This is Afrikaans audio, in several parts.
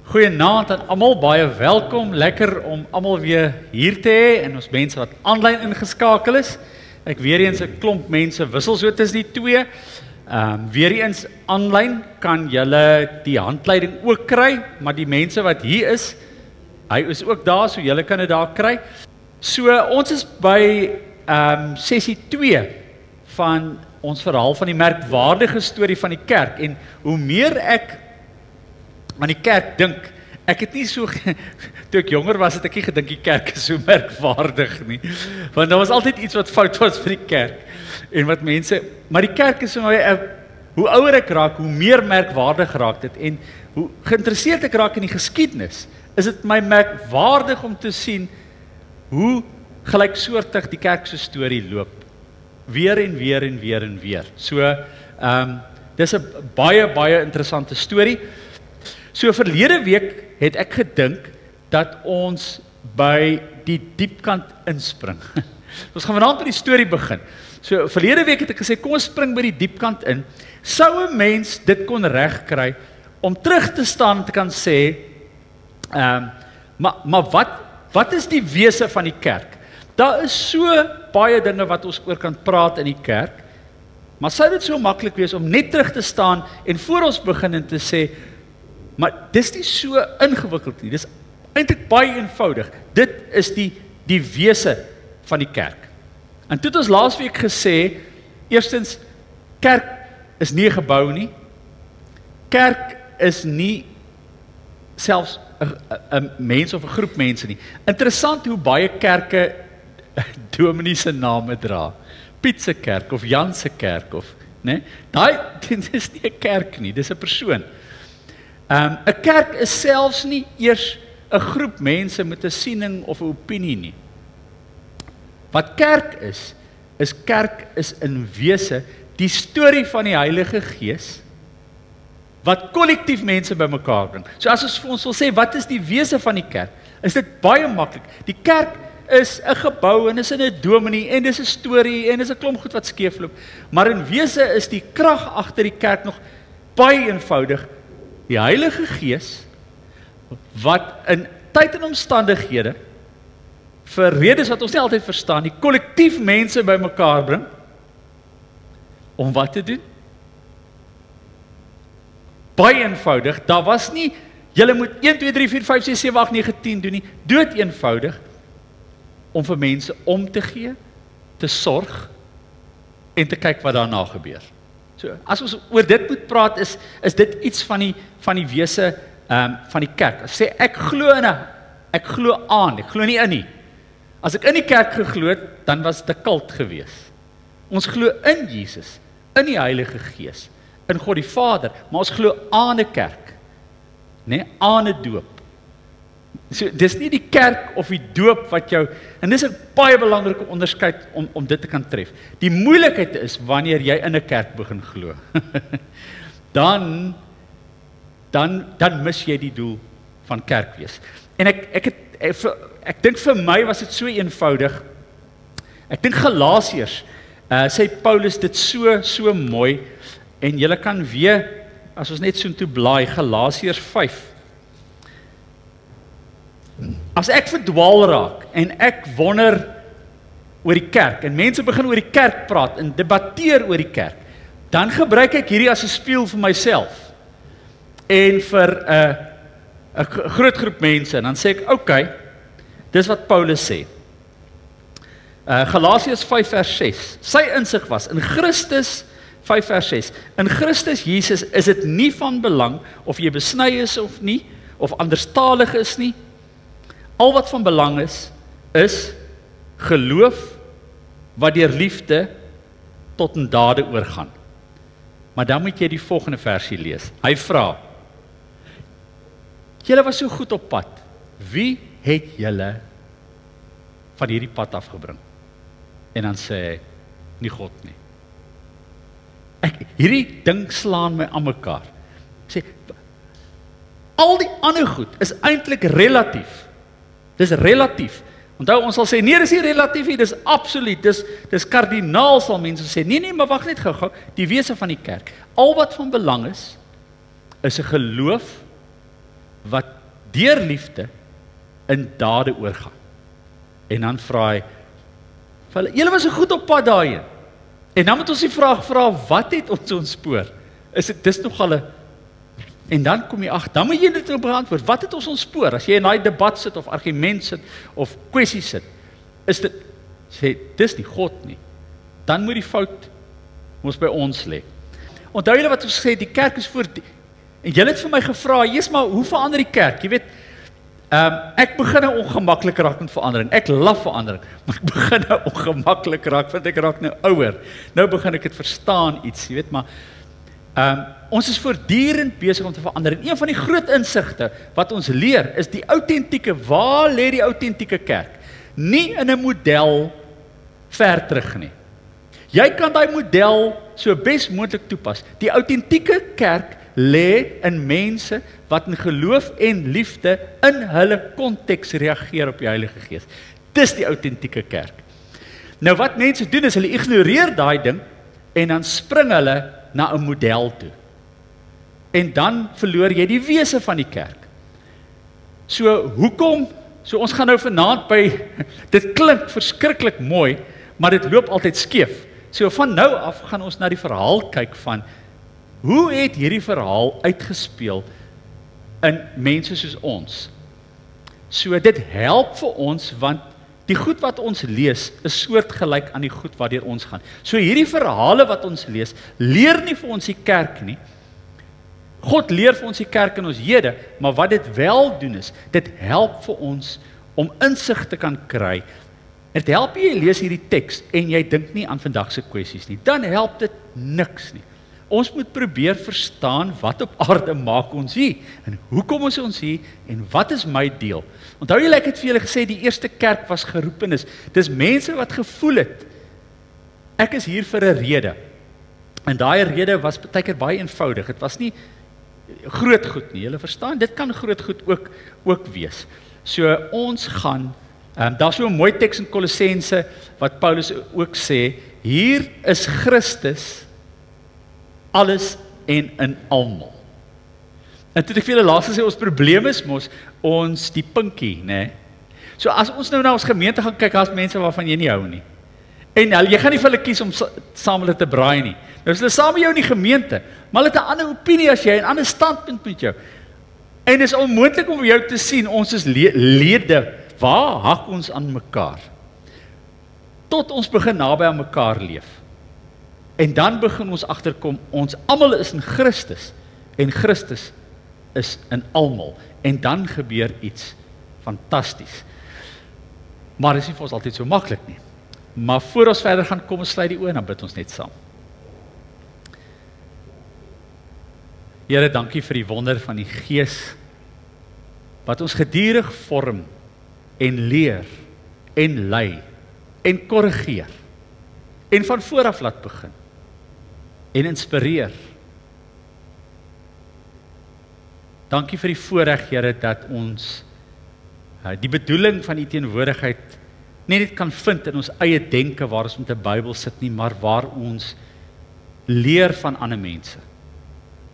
Goeienaand aan almal, baie welkom. Lekker om almal weer hier te hê en ons mense wat aanlyn ingeskakel is. Ek weer eens 'n klomp mense wissel so tussen die twee. Weer eens aanlyn kan julle die handleiding ook kry, maar die mense wat hier is, hy is ook daar, so julle kan dit daar kry. So ons is by sessie 2 van ons verhaal van die merkwaardige storie van die kerk, en hoe meer ek aan die kerk dink, ek het nie so, toe ek jonger was, het ek nie gedink die kerk is so merkwaardig nie, want daar was altyd iets wat fout was vir die kerk, en wat mense, maar die kerk is vir my, hoe ouer ek raak, hoe meer merkwaardig raak dit, en hoe geïnteresseerd ek raak in die geskiedenis, is dit my merkwaardig om te sien, hoe gelyksoortig die kerk se storie loop, weer en weer en weer en weer. So, dis 'n baie interessante storie. So verlede week het ek gedink dat ons by die diepkant inspring. Ons gaan vanaand by die storie begin. So verlede week het ek gesê, kom ons spring by die diepkant in. Sou 'n mens dit kon regkry om terug te staan en te kan sê, maar wat is die wese van die kerk? Daar is so baie dinge wat ons oor kan praat in die kerk, maar sou dit so maklik wees om net terug te staan en voor ons begin en te sê, maar dis nie so ingewikkeld nie, dis eintlik baie eenvoudig. Dit is die wese van die kerk. En toe het ons laasweek gesê, eerstens, kerk is nie 'n gebou nie. Kerk is nie selfs 'n mens of 'n groep mense nie. Interessant hoe baie kerke dominee se name dra. Piet se kerk of Jan se kerk of, né? Dit is nie 'n kerk nie, dis 'n persoon. 'n kerk is selfs nie eers 'n groep mense met 'n siening of 'n opinie nie. Wat kerk is kerk is in wese die storie van die Heilige Gees wat kollektief mense bymekaar bring. So as ons vir ons wil sê, wat is die wese van die kerk? Is dit baie maklik. Die kerk is 'n gebou en is in 'n dominee en dis 'n storie en dis 'n klomp goed wat skeefloop. Maar in wese is die krag agter die kerk nog baie eenvoudig. Die Heilige Gees wat in tyd en omstandighede vir redes wat ons nie altyd verstaan, die kollektief mense bymekaar bring om wat te doen? Baie eenvoudig. Daar was nie julle moet 1 2 3 4 5 6 7 8 9 10 doen nie. Dood eenvoudig om vir mense om te gee, te sorg en te kyk wat daarna gebeur. So, as ons oor dit moet praat, is dit iets van die wese van die kerk. As sê ek glo aan, ek glo nie in nie. As ek in die kerk geglo het, dan was dit 'n kult gewees. Ons glo in Jesus, in die Heilige Gees, in God die Vader, maar ons glo aan 'n kerk, né, aan 'n doop. So, dis nie die kerk of die doop wat jou, en dis 'n baie belangrike onderskeid om dit te kan tref. Die moeilikheid is wanneer jy in 'n kerk begin glo. dan mis jy die doel van kerk wees. En ek dink vir my was dit so eenvoudig. Ek dink Galasiërs sê Paulus dit so mooi, en julle kan weer, as ons net so toe blaai, Galasiërs 5. As ek verdwaal raak, en ek wonder oor die kerk, en mense begin oor die kerk praat, en debatteer oor die kerk, dan gebruik ek hierdie as 'n spieël vir myself, en vir 'n groot groep mense, en dan sê ek, okay, dis wat Paulus sê. Galasiërs 5 vers 6, sy insig was, in Christus, 5 vers 6, in Christus Jesus is dit nie van belang, of jy besny is of nie, of anderstalig is nie. Al wat van belang is geloof wat deur liefde tot in dade oorgaan. Maar dan moet jy die volgende versie lees. Hy vra, julle was so goed op pad, wie het julle van hierdie pad afgebring? En dan sê hy, nie God nie. Hierdie ding slaan my aan mekaar. Sê, al die ander goed is eintlik relatief. Dis relatief. Onthou, ons sal sê, nee, dis nie relatief nie, dis absoluut, dis kardinaal, sal mense sê. Nee, maar wag net gou, die wese van die kerk. Al wat van belang is 'n geloof wat deur liefde in dade oorgaan. En dan vra hy vir hulle, julle was so goed op pad daarheen. En dan moet ons die vraag vra, wat het ons ontspoor? Dis nogal 'n En dan kom jy dan moet jy dit beantwoord. Wat het ons ontspoor? As jy in daai debat sit of argument sit of kwessie sit, is dit sê dis nie God nie. Dan moet die fout ons by ons lê. Onthou julle wat ons gesê het, die kerk is voor en julle het vir my gevra, Jesus, maar hoe verander die kerk? Jy weet, ek begin ongemaklik raak met verandering. Ek laf verandering, maar ek begin ongemaklik raak want ek raak nou ouer. Nou begin ek dit verstaan iets, jy weet, maar ons is voortdurend besig om te verander. En een van die groot insigte wat ons leer is die autentieke, waar lê die autentieke kerk? Nie in 'n model ver terug nie. Jy kan daai model so bes moontlik toepas. Die autentieke kerk lê in mense wat in geloof en liefde in hulle konteks reageer op die Heilige Gees. Dis die autentieke kerk. Nou wat mense doen is hulle ignoreer daai ding en dan spring hulle na 'n model toe. En dan verloor jy die wese van die kerk. So hoekom? So ons gaan nou vanaand by dit klink verskriklik mooi, maar dit loop altyd skeef. So van nou af gaan ons na die verhaal kyk van hoe het hierdie verhaal uitgespeel in mense soos ons. So dit help vir ons want die goed wat ons lees is soortgelyk aan die goed waardeur ons gaan. So hierdie verhale wat ons lees, leer nie vir ons die kerk nie. God leer vir ons die kerk in ons hede, maar wat dit wel doen is, dit help vir ons om insig te kan kry. Dit help jy lees hierdie teks en jy dink nie aan vandag se kwessies nie. Dan help dit niks nie. Ons moet probeer verstaan wat op aarde maak ons hier en hoekom is ons hier en wat is my deel. Onthou julle ek het vir julle gesê die eerste kerk was geroepenis. Dis mense wat gevoel het ek is hier vir 'n rede. En daai rede was baie keer baie eenvoudig. Dit was nie groot goed nie. Julle verstaan, dit kan groot goed ook wees. So ons gaan daar's so 'n mooi teks in Kolossense wat Paulus ook sê, hier is Christus alles en in almal. En toe ek vir julle laas gesê ons probleem is mos ons die pinkie, né? So as ons nou na ons gemeente gaan kyk, daar's mense waarvan jy nie hou nie. En jy gaan nie vir hulle kies om saam hulle te braai nie. Nou is hulle saam met jou in die gemeente, maar hulle het 'n ander opinie as jy, 'n ander standpunt met jou. En dit is onmoontlik om jou te sien, ons is lede, waar hak ons aan mekaar? Tot ons begin naby aan mekaar leef. En dan begin ons agterkom, ons almal is in Christus, en Christus is in almal. En dan gebeur iets fantasties. Maar dit is nie vir ons altyd so maklik nie. Maar voor ons verder gaan, kom ons sluit die oë en dan bid ons net saam. Here, dankie vir die wonder van die Gees, wat ons gedurig vorm, en leer, en lei, en korrigeer, en van vooraf laat begin, en inspireer. Dankie vir die voorreg, Here, dat ons die bedoeling van die teenwoordigheid nie net kan vind in ons eie denke waar ons met 'n Bybel sit nie, maar waar ons leer van ander mense.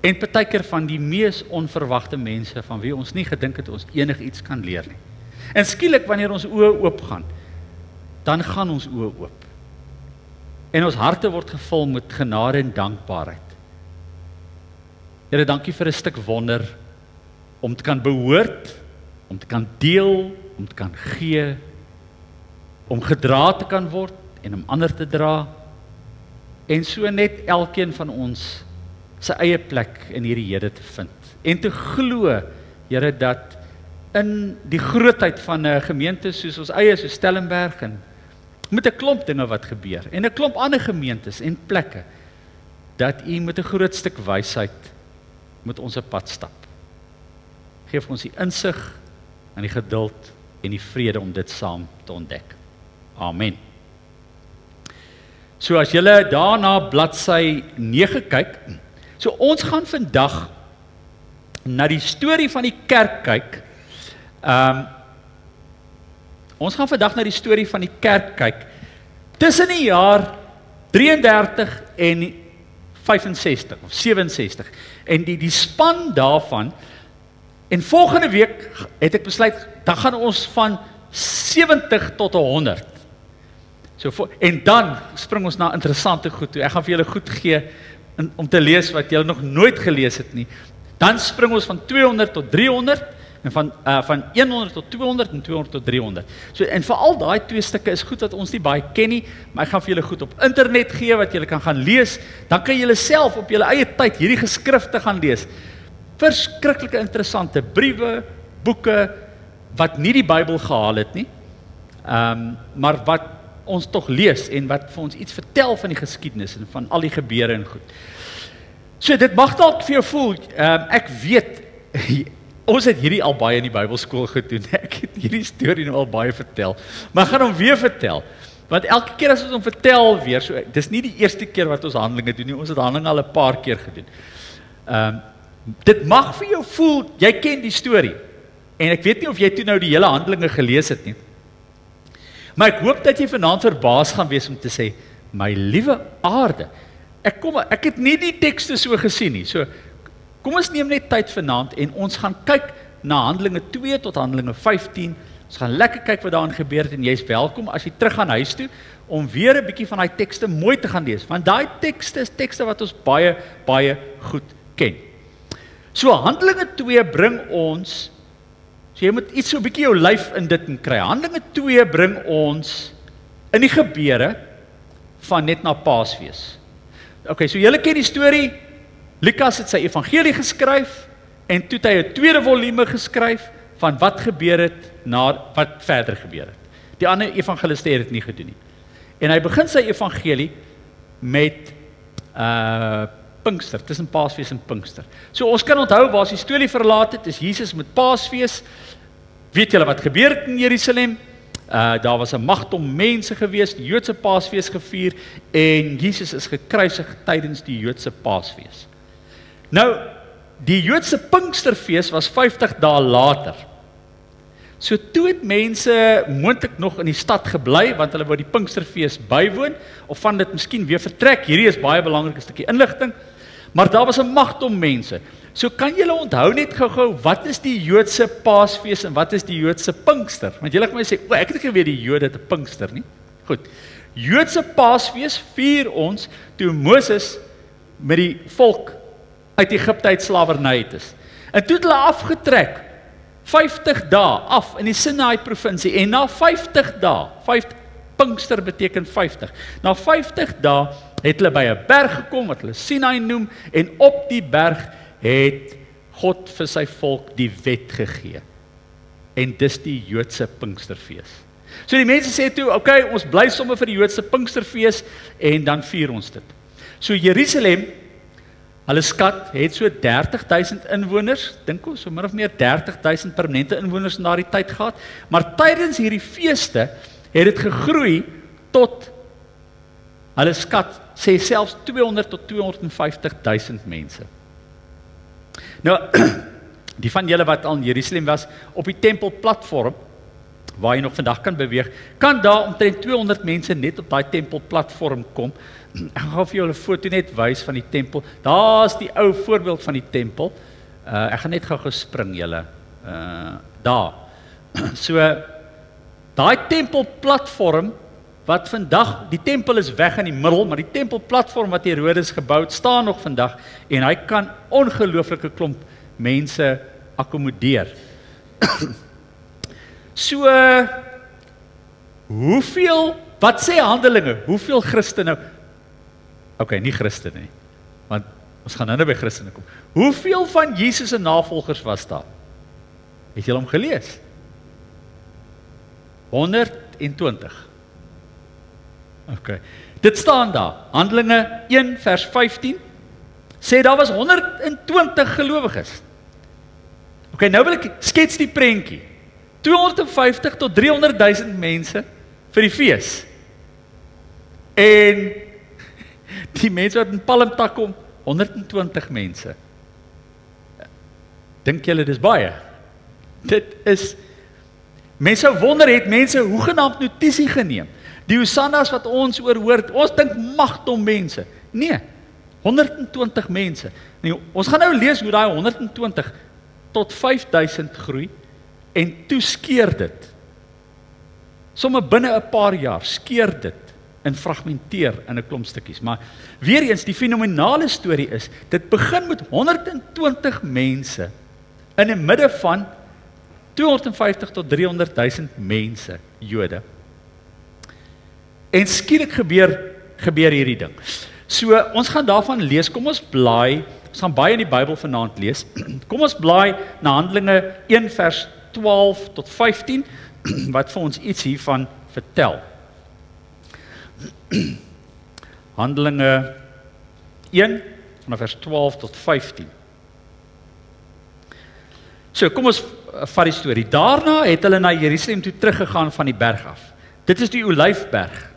En partykeer van die mees onverwagte mense van wie ons nie gedink het ons enigiets kan leer nie. En skielik wanneer ons oë oop gaan, dan gaan ons oë oop. En ons harte word gevul met genade en dankbaarheid. Here, dankie vir 'n stuk wonder om te kan behoort, om te kan deel, om te kan gee, om gedra te kan word en om ander te dra. En so net elkeen van ons sy eie plek in hierdie hede te vind. En te glo, Here, dat in die grootheid van 'n gemeente soos ons eie, soos Stellenberg, en met 'n klomp dinge wat gebeur, en 'n klomp ander gemeentes en plekke, dat U met 'n groot stuk wysheid met ons 'n pad stap. Geef ons die insig en die geduld en die vrede om dit saam te ontdek. Amen. So as julle daarna bladsy 9 kyk, so ons gaan vandag na die storie van die kerk kyk. Ons gaan vandag na die storie van die kerk kyk tussen die jaar 33 en 65 of 67. En die span daarvan En volgende week het ek besluit, dan gaan ons van 70 tot 100. En dan spring ons na interessante goed toe. Ek gaan vir julle goed gee om te lees wat julle nog nooit gelees het nie. Dan spring ons van 200 tot 300 en van 100 tot 200 en 200 tot 300. En vir al daai twee stukke is goed dat ons nie baie ken nie, maar ek gaan vir julle goed op internet gee wat julle kan gaan lees. Dan kan julle self op julle eie tyd hierdie geskrifte gaan lees. Verskriklike interessante briewe, boeke wat nie die Bybel gehaal het nie, maar wat ons tog lees en wat vir ons iets vertel van die geskiedenis en van al die gebeure en goed. So dit mag dalk vir jou voel, ek weet, ons het hierdie al baie in die Bybelskool gedoen, ek het hierdie storie nou al baie vertel, maar ek gaan hom weer vertel, want elke keer as ons hom vertel weer, so, dis nie die eerste keer wat ons Handelinge doen nie, ons het Handelinge al 'n paar keer gedoen. Dit mag vir jou voel, jy ken die storie, en ek weet nie of jy toe nou die hele Handelinge gelees het nie, maar ek hoop dat jy vanaand verbaas gaan wees om te sê, my liewe aarde, ek het nie die tekste so gesien nie, so kom ons neem net tyd vanaand en ons gaan kyk na Handelinge 2 tot Handelinge 15, ons gaan lekker kyk wat daarin gebeur het en jy is welkom as jy terug gaan huis toe, om weer 'n bietjie van daai tekste mooi te gaan lees, want daai tekste is tekste wat ons baie, baie goed ken. So Handelinge 2 bring ons, so jy moet iets so 'n bietjie jou lyf in dit kry. Handelinge 2 bring ons in die gebeure van net na Paasfees. Okay, so julle ken die storie, Lukas het sy evangelie geskryf en toe het hy 'n tweede volume geskryf van wat gebeur het na wat verder gebeur het. Die ander evangeliste het dit nie gedoen nie. En hy begin sy evangelie met Pinkster, tussen Paasfees en Pinkster. So ons kan onthou waar die storie verlaat het, is Jesus met Paasfees. Weet julle wat gebeur het in Jerusalem? Daar was 'n magdom mense gewees, die Joodse Paasfees gevier en Jesus is gekruisig tydens die Joodse Paasfees. Nou, die Joodse Pinksterfees was 50 dae later. So toe het mense moontlik nog in die stad gebly, want hulle wou die Pinksterfees bywoon, of van dit miskien weer vertrek. Hierdie is baie belangrike stukkie inligting, maar daar was 'n magdom mense. So kan julle onthou net gou-gou, wat is die Joodse Paasfees en wat is die Joodse Pinkster? Want julle gaan my sê, ek het nie geweet die Jode het 'n Pinkster nie. Goed, Joodse Paasfees vier ons toe Moses met die volk uit Egipte uit slawerny het is. En toe het hulle afgetrek, 50 dae af in die Sinaai provinsie, en na 50 dae, Pinkster beteken 50, na 50 dae het hulle by 'n berg gekom, wat hulle Sinaai noem, en op die berg het God vir sy volk die wet gegee. En dis die Joodse Pinksterfees. So die mense sê toe, okay, ons bly sommer vir die Joodse Pinksterfees, en dan vier ons dit. So Jerusalem, hulle skat het so 30.000 inwoners, dink ons, so min of meer 30.000 permanente inwoners in daardie tyd gehad, maar tydens hierdie feeste het dit gegroei tot, hulle skat sê selfs 200 tot 250.000 mense. Nou, die van julle wat al in Jerusalem was, op die tempelplatform, waar jy nog vandag kan beweeg, kan daar omtrent 200 mense net op daai tempelplatform kom. Ek gaan vir julle 'n foto net wys van die tempel. Daar is die ou voorbeeld van die tempel. Ek gaan net gou spring julle. Daar. So, daai tempelplatform, wat vandag, die tempel is weg in die middel, maar die tempelplatform wat Herodes gebou het, staan nog vandag, en hy kan ongelooflike klomp mense akkommodeer. So, hoeveel, wat sê Handelinge, hoeveel Christene, okay, nie Christene nie, want ons gaan nou by Christene kom, hoeveel van Jesus se navolgers was daar? Het julle hom gelees? 120. Okay, dit staan daar, Handelinge 1 vers 15, sê daar was 120 gelowiges. Okay, nou wil ek skets die prentjie. 250 tot 300.000 mense vir die fees. En die mense wat in Palmtak kom, 120 mense. Dink julle dis baie? Dit is, mense sou wonder, het mense hoegenaamd notisie geneem. Die Hosannas wat ons oorhoor, ons dink magdom mense. Nee, 120 mense. Nee, ons gaan nou lees hoe daai 120 tot 5000 groei en toe skeur dit. Somme binne 'n paar jaar skeur dit en fragmenteer in 'n klomp stukkies. Maar weer eens, die fenominale storie is, dit begin met 120 mense in die midde van 250 tot 300.000 mense, Jode. En skielik gebeur hierdie ding. So, ons gaan daarvan lees, kom ons blaai, ons gaan baie in die Bybel vanaand lees, kom ons blaai na Handelinge 1 vers 12 tot 15, wat vir ons iets hiervan vertel. Handelinge 1, vanaf vers 12 tot 15. So, kom ons vat die storie. Daarna het hulle na Jerusalem toe teruggegaan van die berg af. Dit is die Olyfberg,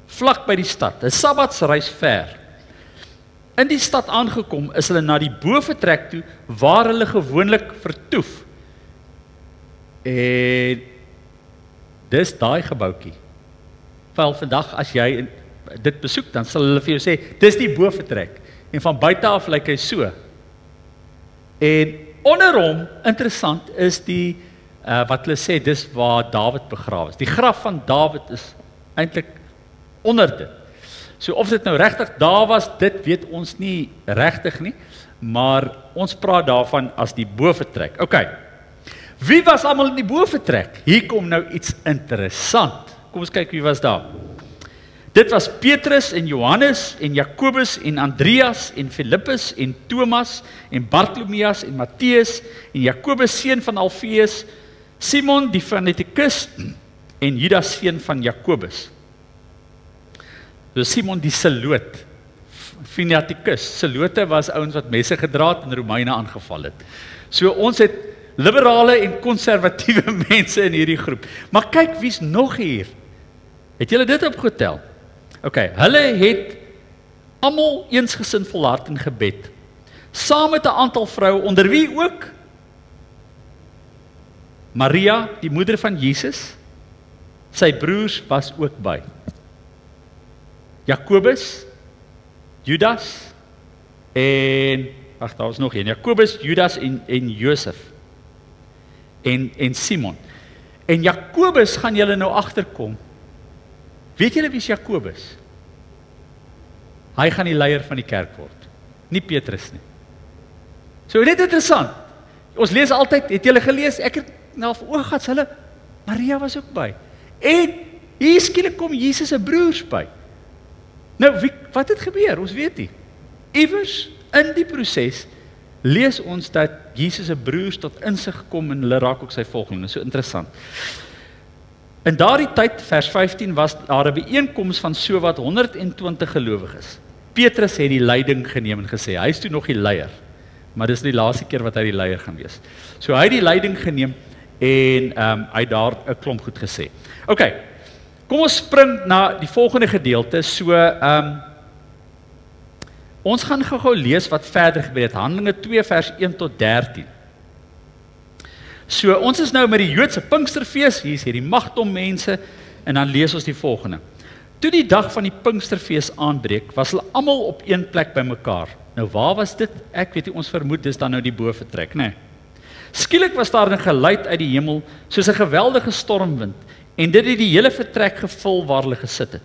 vlak by die stad, 'n sabbatsreis ver. In die stad aangekom is hulle na die bovertrek toe, waar hulle gewoonlik vertoef. En dis daai gebouetjie. Wel, vandag as jy dit besoek, dan sal hulle vir jou sê, dis die bovertrek. En van buite af lyk hy so. En onder hom, interessant, is die, wat hulle sê, dis waar Dawid begrawe is. Die graf van Dawid is eintlik onder dit. So of dit nou regtig daar was, dit weet ons nie regtig nie, maar ons praat daarvan as die bovertrek. OK. Wie was almal in die bovertrek? Hier kom nou iets interessant. Kom ons kyk wie was daar. Dit was Petrus en Johannes en Jakobus en Andreas en Filippus en Thomas en Bartolomeus en Matteus en Jakobus seun van Alfeus, Simon die Vanetikus en Judas seun van Jakobus. So Simon die Seloot, Vanetikus. Selote was ouens wat messe gedra het en Romeine aangeval het. So ons het liberale en konservatiewe mense in hierdie groep. Maar kyk wie's nog hier. Het julle dit opgetel? OK, hulle het almal eensgesind volhard in gebed. Saam met 'n aantal vroue, onder wie ook Maria, die moeder van Jesus, sy broers was ook by. Jakobus, Judas en wag, daar was nog een. Jakobus, Judas en Josef. En Simon. En Jakobus gaan julle nou agterkom. Weet julle wie is Jakobus? Hy gaan die leier van die kerk word. Nie Petrus nie. So dit is interessant. Ons lees altyd, het julle gelees, ek het na oogats, hulle, Maria was ook by. En hier skielik kom Jesus se broers by. Nou, wat het gebeur? Ons weet nie. Iewers in die proses lees ons dat Jesus se broers tot insig kom en hulle raak ook sy volgelinge. So interessant. In daardie tyd, vers 15, was daar 'n byeenkoms van sowat 120 gelowiges. Petrus het die leiding geneem en gesê, hy is toe nog die leier, maar dis die laaste keer wat hy die leier gaan wees. So hy het die leiding geneem en hy het daar 'n klomp goed gesê. OK, kom ons spring na die volgende gedeelte. So, ons gaan gou-gou lees wat verder gebeur het. Handelinge 2 vers 1 tot 13. So, ons is nou met die Joodse Pinksterfees, hier is hierdie magdom mense, en dan lees ons die volgende. Toe die dag van die Pinksterfees aanbreek, was hulle almal op een plek bymekaar. Nou waar was dit? Ek weet nie, ons vermoed dis dan nou die bovertrek, né? Skielik was daar 'n geluid uit die hemel, soos 'n geweldige stormwind, en dit het die hele vertrek gevul waar hulle gesit het.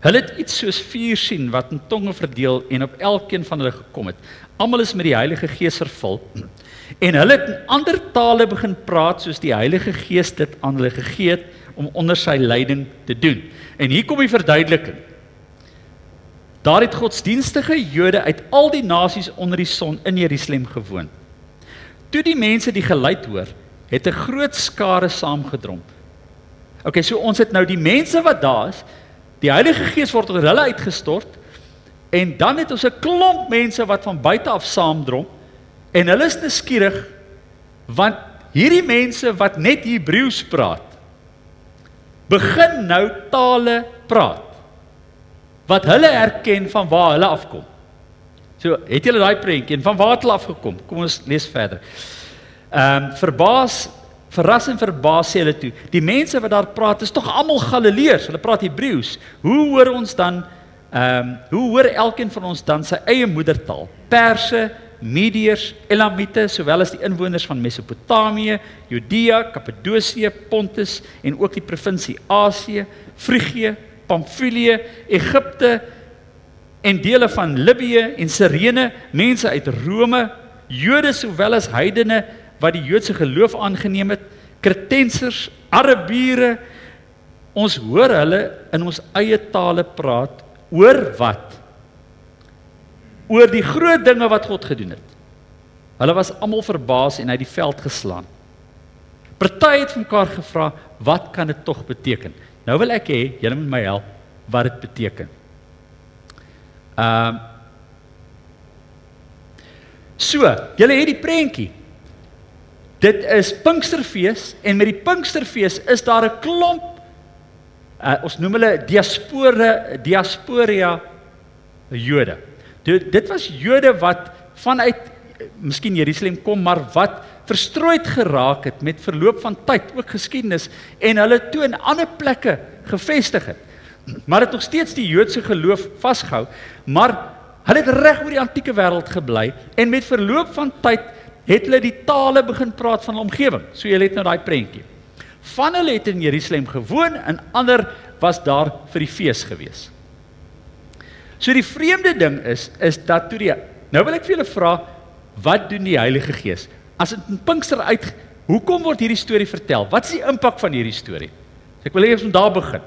Hulle het iets soos vuur sien wat in tonge verdeel en op elkeen van hulle gekom het. Almal is met die Heilige Gees vervul. En hulle het in ander tale begin praat soos die Heilige Gees dit aan hulle gegee het om onder sy leiding te doen. En hier kom die verduideliking. Daar het godsdienstige Jode uit al die nasies onder die son in Jerusalem gewoon. Toe die mense die geluid hoor, het 'n groot skare saamgedrom. OK, so ons het nou die mense wat daar is, die Heilige Gees word oor hulle uitgestort, en dan het ons 'n klomp mense wat van buite af saamdrom, en hulle is nuuskierig, want hierdie mense wat net Hebreëus praat, begin nou tale praat, wat hulle herken van waar hulle afkom. So, het julle daai prentjie, en van waar het hulle afgekom? Kom ons lees verder. Verras en verbaas sê hulle toe, die mense wat daar praat is tog almal Galileërs, hulle praat Hebreëus. Hoe hoor elkeen van ons dan sy eie moedertaal? Perse, Mediërs, Elamiete, sowel as die inwoners van Mesopotamië, Judea, Kappadosie, Pontus en ook die provinsie Asië, Frigië, Pamfilië, Egipte en dele van Libië en Sirene, mense uit Rome, Jode sowel as heidene wat die Joodse geloof aangeneem het, Kretensers, Arabiere. Ons hoor hulle in ons eie tale praat oor wat? Oor die groot dinge wat God gedoen het. Hulle was almal verbaas en uit die veld geslaan. Party het van mekaar gevra, wat kan dit tog beteken? Nou wil ek hê, julle moet my help, wat dit beteken. So, julle het die prentjie. Dit is Pinksterfees en met die Pinksterfees is daar 'n klomp, ons noem hulle diaspora Jode. Dit was Jode wat vanuit, miskien Jerusalem kom, maar wat verstrooid geraak het met verloop van tyd, ook geskiedenis, en hulle toe in ander plekke gevestig het. Maar het nog steeds die Joodse geloof vasgehou, maar hulle het reg oor die antieke wêreld gebly, en met verloop van tyd het hulle die tale begin praat van die omgewing. So jy het nou daai prentjie. Van hulle het in Jerusalem gewoon, en ander was daar vir die fees gewees. So die vreemde ding is dat toe nou wil ek vir julle vra, wat doen die Heilige Gees? As dit in Pinkster hoekom word hierdie storie vertel? Wat is die impak van hierdie storie? So ek wil eers van daar begin.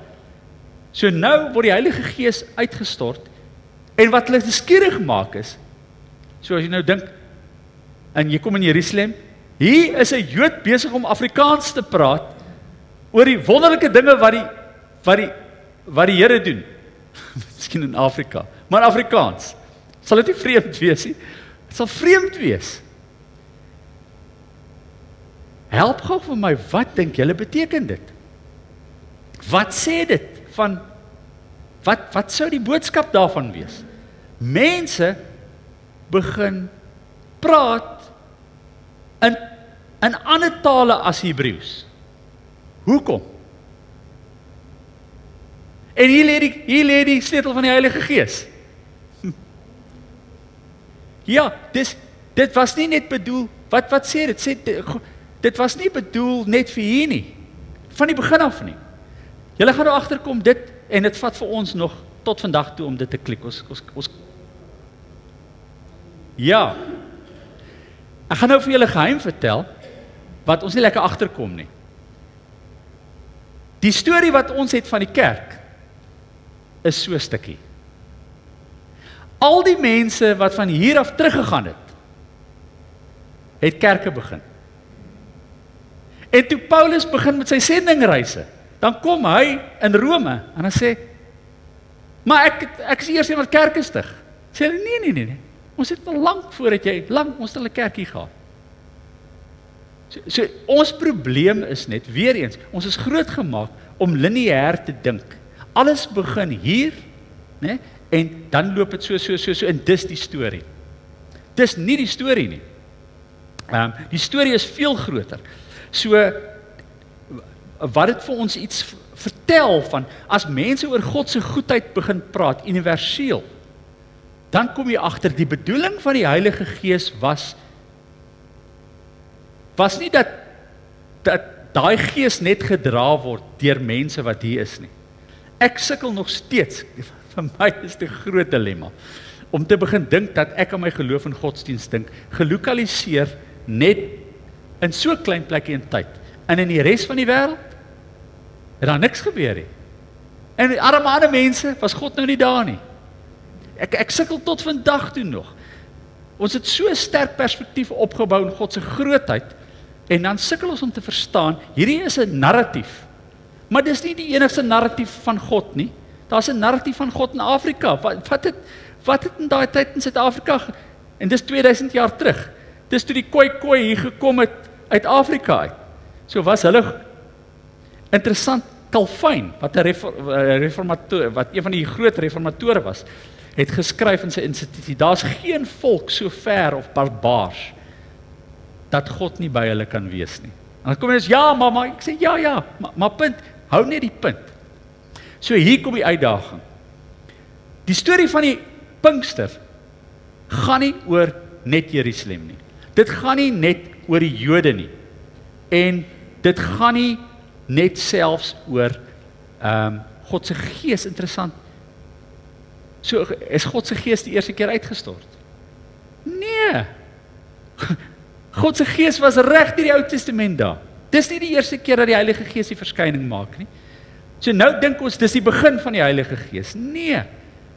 So nou word die Heilige Gees uitgestort, en wat hulle skierig maak is, so as jy nou dink, en jy kom in Jerusalem, hier is 'n Jood besig om Afrikaans te praat, oor die wonderlike dinge wat die Here doen. Miskien in Afrika, maar Afrikaans. Sal dit nie vreemd wees nie? Dit sal vreemd wees. Help gou vir my, wat dink julle beteken dit? Wat sê dit van, wat sou die boodskap daarvan wees? Mense begin praat in ander tale as Hebreëus. Hoekom? En hier lê die sleutel van die Heilige Gees. Ja, dit was nie net bedoel, wat sê dit? Dit was nie bedoel net vir hier nie, van die begin af nie. Julle gaan nou agterkom dit, en dit vat vir ons nog tot vandag toe om dit te klik. Ja, ek gaan nou vir julle geheim vertel, wat ons nie lekker agterkom nie. Die storie wat ons het van die kerk, is so 'n stukkie. Al die mense wat van hier af teruggegaan het kerke begin. En toe Paulus begin met sy sendingreise, dan kom hy in Rome, en hy sê, maar ek is die eerste wat kerke stig. Sê hy, nee, ons het al lank voordat ons het al 'n kerkie gehad. So ons probleem is net, weer eens, ons is groot gemaak om lineêr te dink. Alles begin hier, né? En dan loop dit so, en dis die storie. Dis nie die storie nie. Die storie is veel groter. So, wat dit vir ons iets vertel van, as mense oor God se goedheid begin praat, universeel, dan kom jy agter, die bedoeling van die Heilige Gees was nie dat daai gees net gedra word deur mense wat hier is nie. Ek sukkel nog steeds, vir my is dit 'n groot dilemma, om te begin dink dat ek aan my geloof in godsdienst dink, gelokaliseer net in so 'n klein plekkie in tyd, en in die res van die wêreld, het daar niks gebeur nie. En die arme ander mense, was God nou nie daar nie. Ek sukkel tot vandag toe nog. Ons het so 'n sterk perspektief opgebou in God se grootheid, en dan sukkel ons om te verstaan, hierdie is 'n narratief, maar dis nie die enigste narratief van God nie. Daar's 'n narratief van God in Afrika. Wat het in daai tyd in Suid-Afrika, en dis 2000 jaar terug, dis toe die Khoi hier gekom het uit Afrika uit. So was hulle interessant. Calvin, wat 'n reformator, wat een van die groot reformatore was, het geskryf in sy instituut, daar's geen volk so ver of barbaars dat God nie by hulle kan wees nie. En dan kom jy sê, ja, maar ek sê ja, maar punt, hou net die punt. So hier kom die uitdaging. Die storie van die Pinkster gaan nie oor net Jerusalem nie. Dit gaan nie net oor die Jode nie. En dit gaan nie net selfs oor God se Gees, interessant. So is God se Gees die eerste keer uitgestort? Nee. God se Gees was reg deur die Ou Testament daar. Dis nie die eerste keer dat die Heilige Gees die verskyning maak nie. So nou dink ons dis die begin van die Heilige Gees. Nee.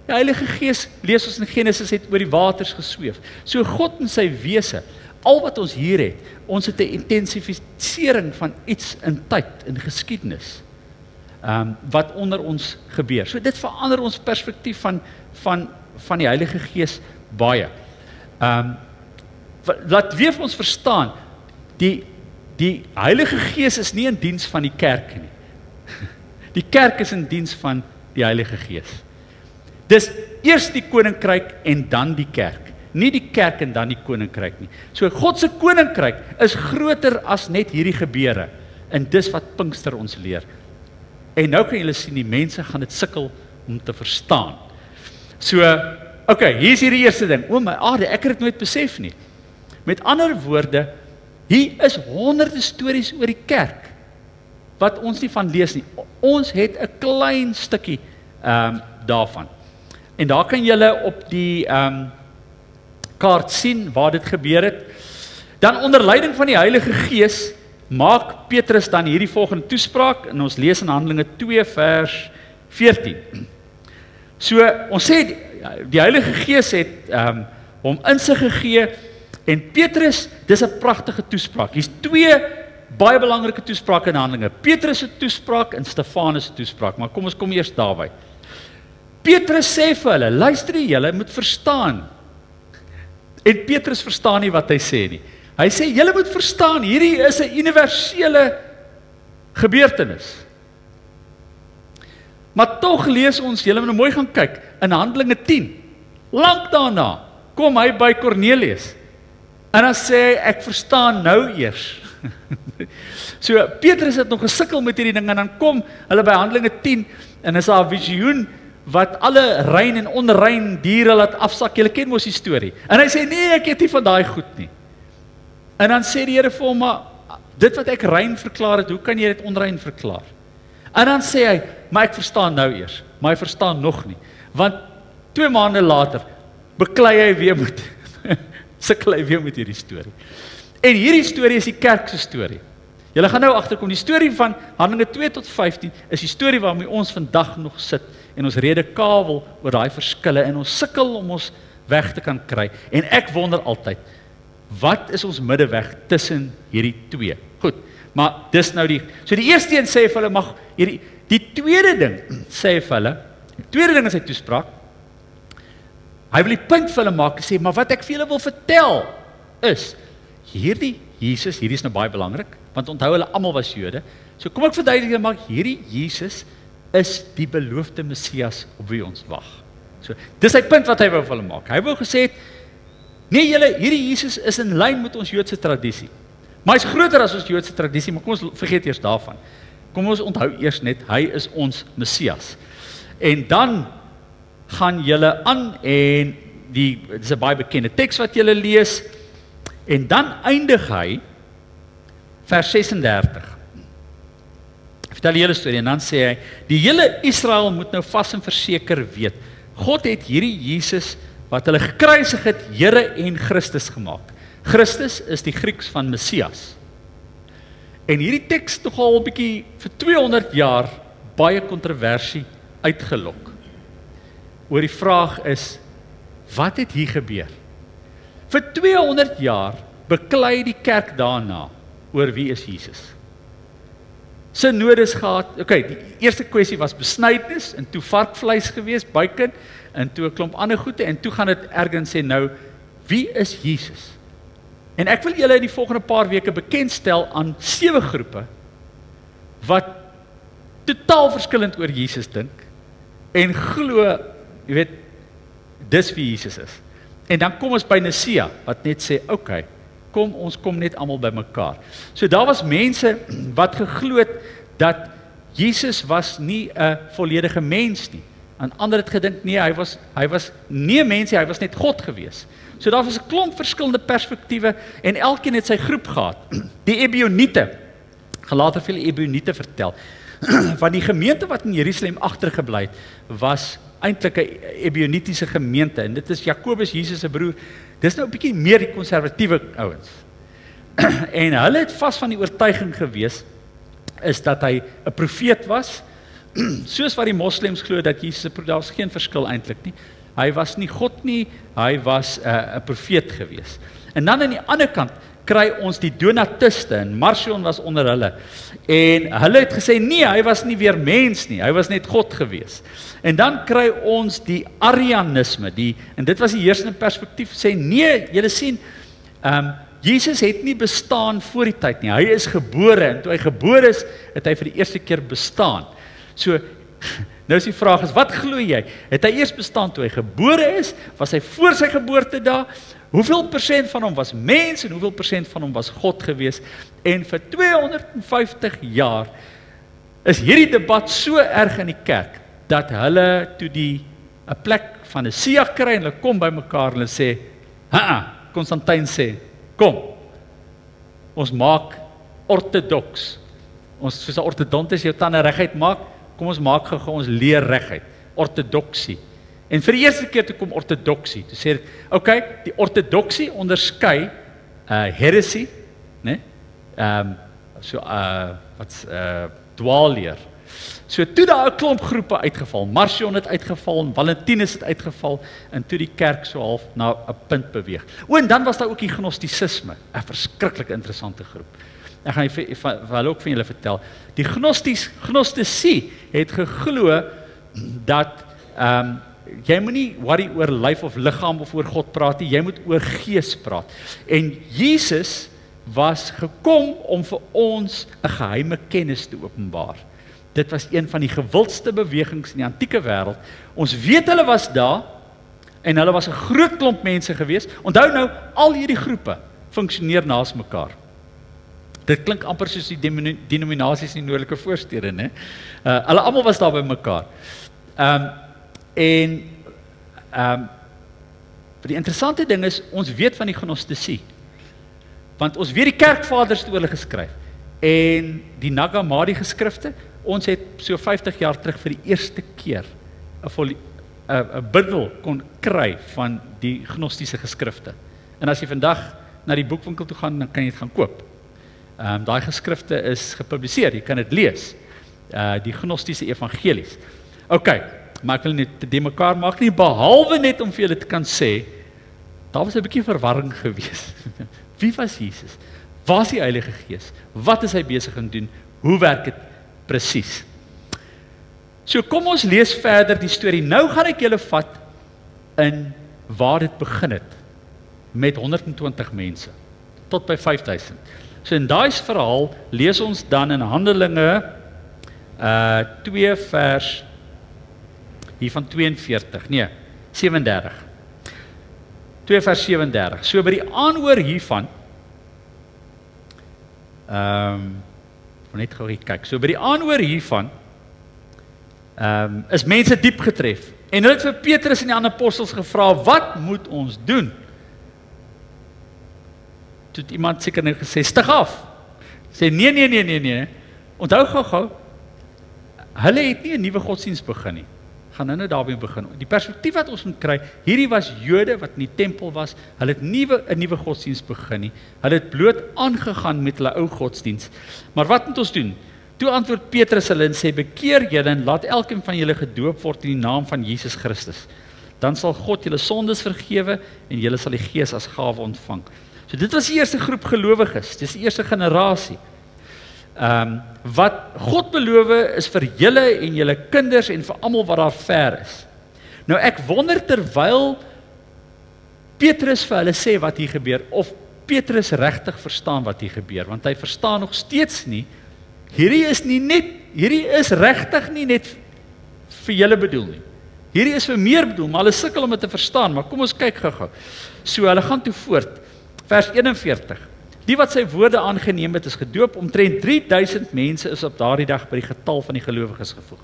Die Heilige Gees, lees ons in Genesis, het oor die waters gesweef. So God in sy wese, al wat ons hier het, ons het 'n intensifisering van iets in tyd, in geskiedenis, wat onder ons gebeur. So dit verander ons perspektief van die Heilige Gees baie. Laat weer vir ons verstaan, die Heilige Gees is nie in diens van die kerk nie. Die kerk is in diens van die Heilige Gees. Dis eers die koninkryk en dan die kerk. Nie die kerk en dan die koninkryk nie. So God se koninkryk is groter as net hierdie gebeure. En dis wat Pinkster ons leer. En nou kan julle sien, die mense gaan dit sukkel om te verstaan. So, okay, hier is hierdie eerste ding. O my aarde, ek het dit nooit besef nie. Met ander woorde, hier is honderde stories oor die kerk, wat ons nie van lees nie. Ons het 'n klein stukkie daarvan. En daar kan julle op die kaart sien waar dit gebeur het. Dan onder leiding van die Heilige Gees maak Petrus dan hierdie volgende toespraak, en ons lees in Handelinge 2 vers 14. So, ons sê, die Heilige Gees het hom insig gegee, en Petrus, dis 'n pragtige toespraak. Hier's twee baie belangrike toesprake in Handelinge. Petrus se toespraak en Stefanus se toespraak, maar kom ons kom eers daarby. Petrus sê vir hulle, luister julle moet verstaan. En Petrus verstaan nie wat hy sê nie. Hy sê, julle moet verstaan, hierdie is 'n universele gebeurtenis. Maar tog lees ons, julle moet nou mooi gaan kyk, in Handelinge 10, lank daarna, kom hy by Kornelius, en dan sê hy, ek verstaan nou eers. So, Petrus het nog gesukkel met hierdie ding, en dan kom hulle by Handelinge 10, en is daar 'n visioen, wat alle rein en onrein diere laat afsak. Julle ken mos die storie. En hy sê, nee, ek het nie van daai goed nie. En dan sê die Here vir hom, maar dit wat ek rein verklaar het, hoe kan jy dit onrein verklaar? En dan sê hy, maar ek verstaan nou eers, maar hy verstaan nog nie. Want 2 maande later, beklei hy weer met, sukkel hy weer met hierdie storie. En hierdie storie is die kerk se storie. Julle gaan nou agterkom, die storie van Handelinge 2 tot 15, is die storie waarmee ons vandag nog sit, en ons redekawel oor daai verskille, en ons sukkel om ons weg te kan kry. En ek wonder altyd, wat is ons middeweg tussen hierdie twee? Goed, maar dis nou so die eerste een sê vir hulle, mag hierdie, die tweede ding sê vir hulle, die tweede ding is sy toespraak, hy wil die punt vir hulle maak, en sê, maar wat ek vir julle wil vertel, is, hierdie Jesus, hierdie is nou baie belangrik, want onthou hulle almal was Jode, so kom ek verduidelik, maar hierdie Jesus is die beloofde Messias op wie ons wag. So, dis sy punt wat hy wou vir hulle maak. Hy wou gesê het, nee julle, hierdie Jesus is in lyn met ons Joodse tradisie. Maar hy's groter as ons Joodse tradisie, maar kom ons vergeet eers daarvan. Kom ons onthou eers net, hy is ons Messias. En dan gaan julle aan, en dit is 'n baie bekende teks wat julle lees, en dan eindig hy, vers 36. Vertel die hele storie, en dan sê hy, die hele Israel moet nou vas en verseker weet, God het hierdie Jesus, wat hulle gekruisig het, Here en Christus gemaak. Christus is die Grieks van Messias. En hierdie teks nogal 'n bietjie vir 200 jaar baie kontroversie uitgelok. Oor die vraag is, wat het hier gebeur? Vir 200 jaar beklei die kerk daarna oor wie is Jesus. Synodes gehad, okay, die eerste kwessie was besnydenis, en toe varkvleis gewees, bacon, en toe 'n klomp ander goede, en toe gaan dit ergens sê, nou, wie is Jesus? En ek wil julle in die volgende paar weke bekendstel aan 7 groepe, wat totaal verskillend oor Jesus dink, en glo, jy weet, dis wie Jesus is. En dan kom ons by Nicea, wat net sê, okay, ons kom net almal by mekaar. So daar was mense wat geglo het dat Jesus was nie 'n volledige mens nie. En ander het gedink, nee, hy was nie 'n mens nie, hy was net God gewees. So daar was 'n klomp verskillende perspektiewe, en elkeen het sy groep gehad. Die Ebioniete, gaan later vir die Ebioniete vertel, want die gemeente wat in Jerusalem agtergebly het, was eintlik 'n Ebionitiese gemeente, en dit is Jakobus, Jesus se broer. Dis nou 'n bietjie meer die konservatiewe ouens. En hulle het vas van die oortuiging gewees, is dat hy 'n profeet was, soos wat die moslems glo dat Jesus 'n profeet, daar was geen verskil eintlik nie. Hy was nie God nie, hy was 'n profeet gewees. En dan aan die ander kant kry ons die Donatiste, en Marcion was onder hulle, en hulle het gesê, nee, hy was nie weer mens nie, hy was net God gewees. En dan kry ons die Arianisme, en dit was die heersende perspektief, sê, nee, julle sien, Jesus het nie bestaan voor die tyd nie, hy is gebore, en toe hy gebore is, het hy vir die eerste keer bestaan. So, nou is die vraag is, wat glo jy? Het hy eers bestaan toe hy gebore is? Was hy voor sy geboorte daar? Hoeveel persent van hom was mens en hoeveel persent van hom was God gewees? En vir 250 jaar is hierdie debat so erg in die kerk, dat hulle toe 'n plek van 'n sia kry, en hulle kom by mekaar en hulle sê, Konstantin sê, kom, ons maak ortodoks. Ons, soos 'n ortodontis jou tande reguit maak, kom ons maak gou ons leer reguit. Ortodoksie. En vir die eerste keer toe kom ortodoksie. Toe sê dit, okay, die ortodoksie onderskei heresie, né? Dwaalleer. So toe daar 'n klomp groepe uitgeval. Marcion het uitgeval, Valentinus het uitgeval, en toe die kerk so half na 'n punt beweeg. En dan was daar ook die gnostisisme, 'n verskriklik interessante groep. Ek gaan vir hulle ook van julle vertel. Die gnostici het geglo dat jy moet nie worry oor lyf of liggaam of oor God praat nie, jy moet oor gees praat. En Jesus was gekom om vir ons 'n geheime kennis te openbaar. Dit was een van die gewildste bewegings in die antieke wêreld. Ons weet hulle was daar, en hulle was 'n groot klomp mense gewees. Onthou nou, al hierdie groepe funksioneer naas mekaar. Dit klink amper soos die denominasies in die noordelike voorstede, né? Hulle almal was daar by mekaar. Die interessante ding is, ons weet van die gnostici, want ons weet die kerkvaders het oor hulle geskryf, en die Nag Hammadi geskrifte, ons het so 50 jaar terug vir die eerste keer 'n bundel kon kry van die gnostiese geskrifte. En as jy vandag na die boekwinkel toe gaan, dan kan jy dit gaan koop. Daai geskrifte is gepubliseer, jy kan dit lees. Die gnostiese evangelies. Okay, maar ek wil net te mekaar maak nie, behalwe net om vir julle te kan sê, daar was 'n bietjie verwarring gewees. Wie was Jesus? Waar is die Heilige Gees? Wat is hy besig om te doen? Hoe werk dit presies? So kom ons lees verder die storie. Nou gaan ek julle vat in waar dit begin het, met 120 mense, tot by 5000. So in daai verhaal lees ons dan in Handelinge 2 vers hiervan 42, nee, 37. 2 vers 37. So by die aanhoor hiervan, net gou kyk. So by die aanhoor hiervan is mense diep getref. En hulle het vir Petrus en die ander apostels gevra, wat moet ons doen? Toe het iemand seker net gesê, stig af. Sê, nee. Onthou gou, hulle het nie 'n nuwe godsdienst begin nie. Gaan nou daarby begin. Die perspektief wat ons moet kry, hierdie was Jode wat in die tempel was, hulle het 'n nuwe godsdienst begin nie. Hulle het bloot aangegaan met hulle ou godsdienst. Maar wat moet ons doen? Toe antwoord Petrus hulle en sê, bekeer julle en laat elkeen van julle gedoop word in die naam van Jesus Christus. Dan sal God julle sondes vergewe en julle sal die Gees as gawe ontvang. So dit was die eerste groep gelowiges, dis die eerste generasie. Wat God beloof is vir julle en julle kinders en vir almal wat daar ver is. Nou ek wonder terwyl Petrus vir hulle sê wat hier gebeur, of Petrus regtig verstaan wat hier gebeur, want hy verstaan nog steeds nie, hierdie is regtig nie net vir julle bedoel nie. Hierdie is vir meer bedoel, maar hulle sukkel om dit te verstaan, maar kom ons kyk gou-gou. So hulle gaan toe voort. Vers 41. Die wat sy woorde aangeneem het is gedoop, omtrent 3000 mense is op daardie dag by die getal van die gelowiges gevoeg.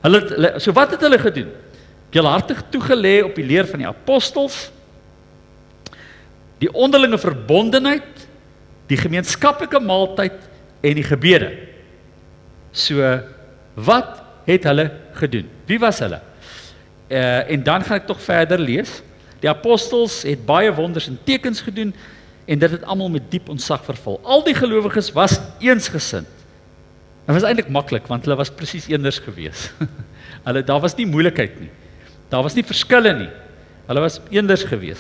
So wat het hulle gedoen? Hulle hartig toegelê op die leer van die apostels, die onderlinge verbondenheid, die gemeenskaplike maaltyd en die gebede. So, wat het hulle gedoen? Wie was hulle? En dan gaan ek tog verder lees. Die apostels het baie wonders en tekens gedoen en dit het almal met diep ontzag vervul. Al die gelowiges was eensgesind. Dit was eintlik maklik want hulle was presies eenders gewees. Daar was nie moeilikheid nie. Daar was nie verskille nie. Hulle was eenders gewees.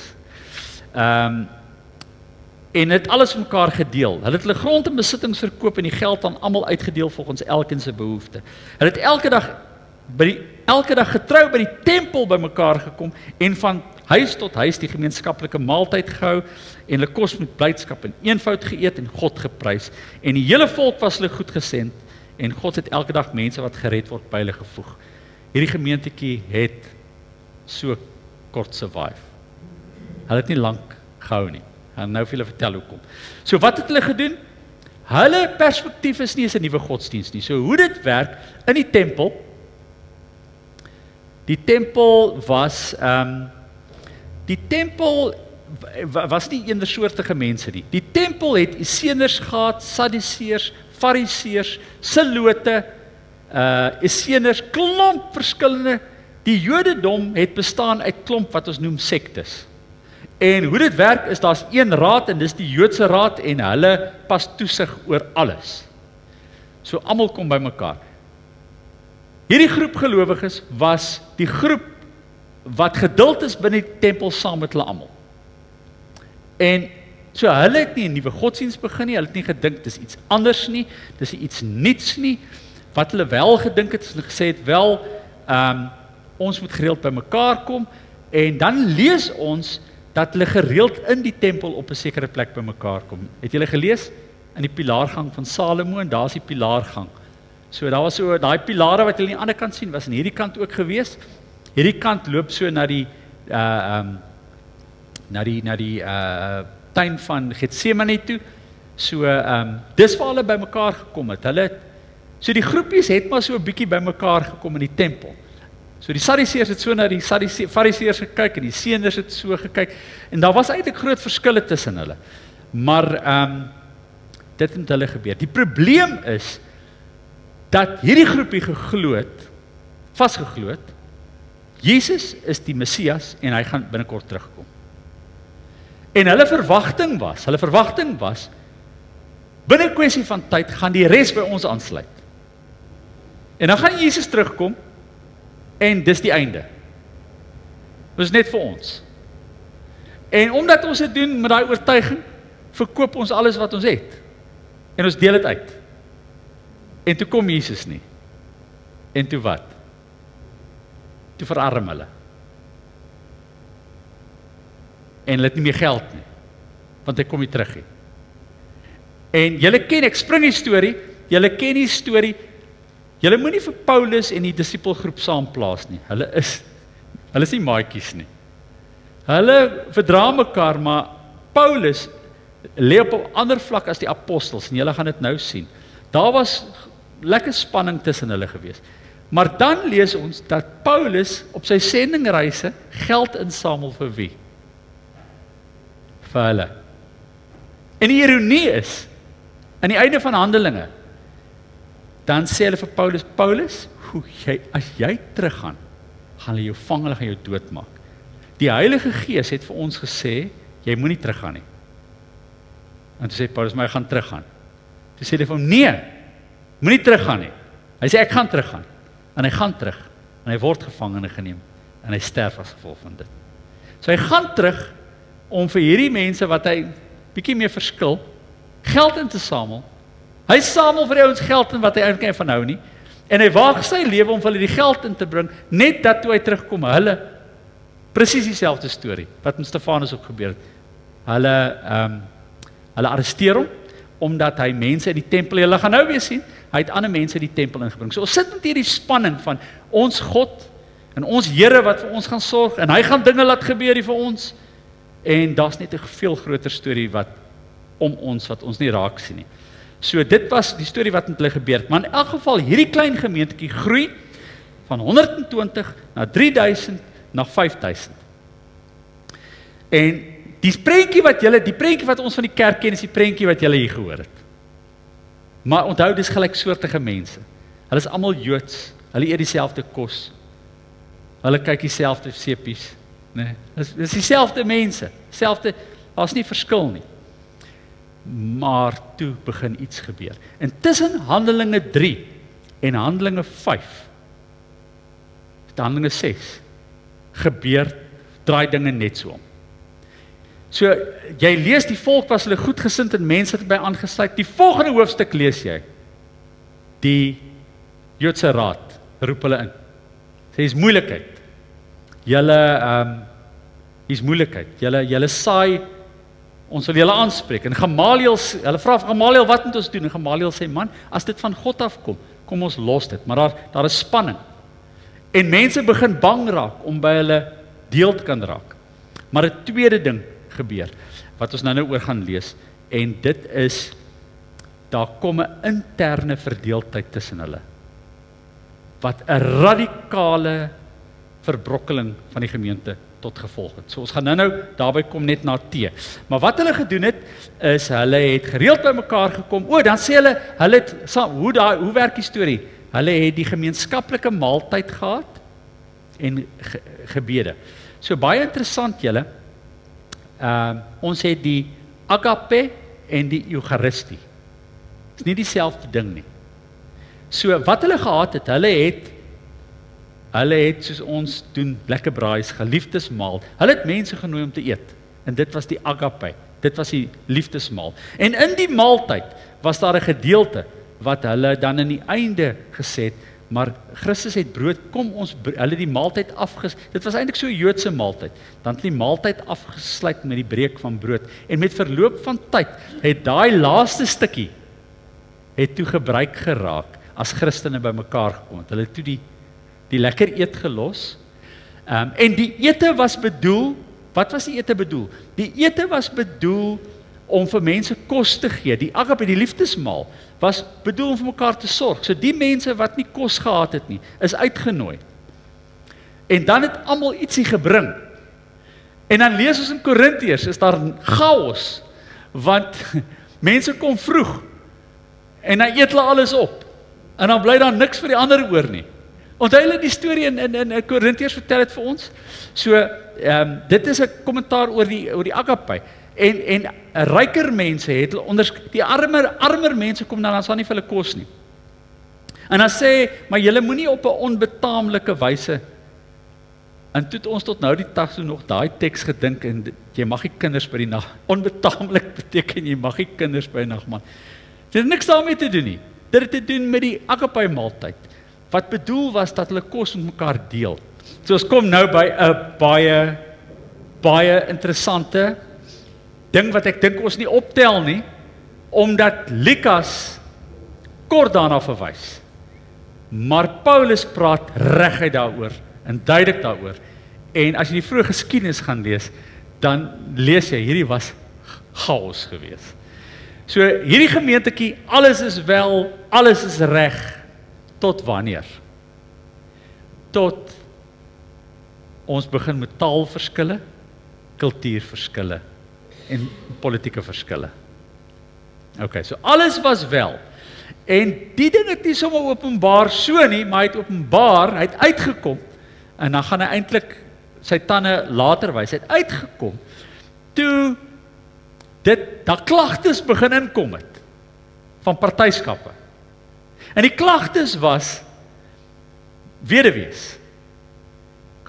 En het alles met mekaar gedeel. Hulle het hulle grond en besittings verkoop en die geld aan almal uitgedeel volgens elkeen se behoefte. Hulle het elke dag getrou by die tempel bymekaar gekom en van huis tot huis die gemeenskaplike maaltyd gehou en hulle kos met blydskap en eenvoud geëet en God geprys. En die hele volk was hulle goedgesend en God het elke dag mense wat gered word by hulle gevoeg. Hierdie gemeentetjie het so kort survive. Hulle het nie lank gehou nie. En nou vir julle vertel hoekom. So wat het hulle gedoen? Hulle perspektief is nie 'n nuwe godsdienst nie. So hoe dit werk in die tempel. Die tempel was nie eendersoortige mense nie. Die tempel het Esseners gehad, Sadduseërs, Fariseërs, Zelote, Esseners, klomp verskillende. Die Jodendom het bestaan uit klomp wat ons noem sektes. En hoe dit werk is daar's een raad en dis die Joodse raad en hulle pas toesig oor alles. So almal kom bymekaar. Hierdie groep gelowiges was die groep wat geduld is binne die tempel saam met hulle almal. En so hulle het nie 'n nuwe godsdienst begin nie, hulle het nie gedink dis iets anders nie, dis iets niets nie. Wat hulle wel gedink het, is hulle gesê het wel ons moet gereeld bymekaar kom en dan lees ons dat hulle gereeld in die tempel op 'n sekere plek bymekaar kom. Het julle gelees in die pilaargang van Salomo en daar's die pilaargang. So daar was so daai pilare wat julle aan die ander kant sien was aan hierdie kant ook gewees. Hierdie kant loop so na die tuin van Getsemane toe. So dis waar hulle bymekaar gekom het. So die groepies het maar so 'n bietjie bymekaar gekom in die tempel. So die Sadduseërs het so na die Fariseërs gekyk en die Esseners het so gekyk en daar was eintlik groot verskille tussen hulle. Maar dit het met hulle gebeur. Die probleem is dat hierdie groepie vasgeglo het, Jesus is die Messias en hy gaan binnekort terugkom. En hulle verwagting was binne 'n kwessie van tyd gaan die res by ons aansluit. En dan gaan Jesus terugkom en dis die einde. Dit is net vir ons. En omdat ons dit doen met daai oortuiging, verkoop ons alles wat ons het. En ons deel dit uit. En toe kom Jesus nie. En toe wat? Toe verarm hulle. En hulle het nie meer geld nie. Want hy kom nie terug nie. En julle ken, ek spring die storie, julle ken die storie. Julle moenie vir Paulus en die disipelgroep saamplaas nie. Hulle is nie maatjies nie. Hulle verdra mekaar, maar Paulus lê op 'n ander vlak as die apostels en julle gaan dit nou sien. Daar was lekker spanning tussen hulle gewees. Maar dan lees ons dat Paulus op sy sendingreise geld insamel vir wie? Vir hulle. En die ironie is, aan die einde van Handelinge, dan sê hulle vir Paulus, as jy teruggaan, gaan hulle jou vang, hulle gaan jou doodmaak. Die Heilige Gees het vir ons gesê, jy moenie teruggaan nie. En toe sê Paulus, maar hy gaan teruggaan. Toe sê hy vir hom, nee, moenie teruggaan nie. Hy sê, ek gaan teruggaan. En hy gaan terug. En hy word gevang en geneem. En hy sterf as gevolg van dit. So hy gaan terug, om vir hierdie mense wat hy bietjie meer verskil, geld in te samel. Hy samel vir ons geld in wat hy eintlik nie van hou nie. En hy waag sy lewe om vir hulle die geld in te bring, net dat toe hy terugkom, hulle presies dieselfde storie, wat met Stefanus ook gebeur het. Hulle arresteer hom, omdat hy mense in die tempel, julle gaan nou weer sien, hy het ander mense in die tempel ingebring. So ons sit met hierdie spanning van ons God, en ons Here wat vir ons gaan sorg, en hy gaan dinge laat gebeur hier vir ons, en daar's net 'n veel groter storie wat om ons, wat ons nie raak sien nie. So dit was die storie wat met hulle gebeur het, maar in elk geval, hierdie klein gemeentetjie groei, van 120 na 3000 na 5000. En die prentjie wat ons van die kerk ken, is die prentjie wat julle hier gehoor het. Maar onthou, dis gelyksoortige mense. Hulle is almal Joods, hulle eet dieselfde kos, hulle kyk dieselfde sepies, nee, dis dieselfde mense, daar's nie verskil nie. Maar toe begin iets gebeur. En tussen Handelinge 3 en Handelinge 5, Handelinge 6, draai dinge net so om. So, jy lees die volk was hulle goedgesind en mense het by aangesluit. Die volgende hoofstuk lees jy. Die Joodse raad roep hulle in. Sê, hier's moeilikheid. Hier's moeilikheid. Julle saai, ons wil julle aanspreek. En Gamaliel, hulle vra vir Gamaliel, wat moet ons doen? En Gamaliel sê, man, as dit van God afkom, kom ons los dit. Maar daar is spanning. En mense begin bang raak om by hulle deel te kan raak. Maar 'n tweede ding gebeur, wat ons nou oor gaan lees, en dit is, daar kom 'n interne verdeeldheid tussen hulle, wat 'n radikale verbrokkeling van die gemeente tot gevolg het. So ons gaan nou daarby kom net na T. Maar wat hulle gedoen het, is hulle het gereeld by mekaar gekom. Dan sê hulle het, hoe werk die storie? Hulle het die gemeenskaplike maaltyd gehad, en gebede. So baie interessant julle, ons het die agape en die eucharistie. Dis nie dieselfde ding nie. So wat hulle gehad het, hulle het soos ons doen lekker braais, geliefdesmaal. Hulle het mense genooi om te eet. En dit was die agape. Dit was die liefdesmaal. En in die maaltyd was daar 'n gedeelte wat hulle dan in die einde gesê het, maar Christus het brood, hulle die maaltyd dit was eintlik so 'n Joodse maaltyd, dan het die maaltyd afgesluit met die breek van brood, en met verloop van tyd, het daai laaste stukkie, het toe gebruik geraak, as Christene by mekaar gekom het, hulle het toe die lekker eet gelos, en die ete was bedoel, wat was die ete bedoel? Die ete was bedoel, om vir mense kos te gee, die agape, die liefdesmaal, was bedoel om vir mekaar te sorg. So die mense wat nie kos gehad het nie, is uitgenooi. En dan het almal ietsie gebring. En dan lees ons in Korintiërs, is daar chaos, want mense kom vroeg, en dan eet hulle alles op, en dan bly daar niks vir die ander oor nie. Onthou julle die storie in Korintiërs vertel het vir ons? So, dit is 'n kommentaar oor die agape. En ryker mense het hulle die armer mense kom dan sal nie vir hulle kos nie. En dan sê, maar julle moenie op 'n onbetaamlike wyse. En toe het ons tot nou die dag so nog daai teks gedink, en jy mag nie kinders by die nag. Onbetaamlik beteken jy mag nie kinders by die nagmaal. Dit het niks daarmee te doen nie. Dit het te doen met die agape maaltyd. Wat bedoel was dat hulle kos met mekaar deel. So ons kom nou by 'n baie interessante ding wat ek dink ons nie optel nie, omdat Lukas kort daarna verwys. Maar Paulus praat reguit daaroor en duidelik daaroor. En as jy die vroeë geskiedenis gaan lees, dan lees jy hierdie was chaos geweest. So hierdie gemeentetjie, alles is wel, alles is reg, tot wanneer? Tot ons begin met taalverskille, kultuurverskille en politieke verskille. Okay, so alles was wel. En die ding het nie sommer openbaar so nie, maar hy het openbaar, hy het uitgekom, en dan gaan hy eintlik sy tande later wys, hy het uitgekom, toe daar klagtes begin inkom het, van partyskappe. En die klagtes was, weduwees.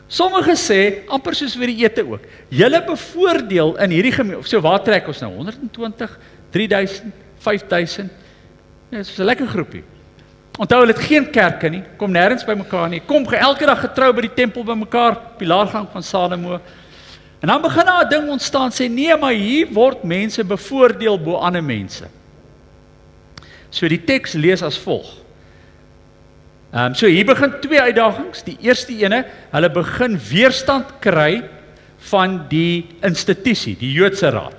Sommige sê, amper soos vir die ete ook, julle bevoordeel in hierdie gemeenskap, so waar trek ons nou, 120, 3000, 5000, ja, soos 'n lekker groepie. Onthou, hulle het geen kerke nie, kom nêrens by mekaar nie, kom elke dag getrou by die tempel by mekaar, pilaargang van Salomo, en dan begin daar 'n ding ontstaan, sê, nee, maar hier word mense bevoordeel bo ander mense. So die teks lees as volg. So hier begin twee uitdagings. Die eerste ene, hulle begin weerstand kry van die institusie, die Joodse raad.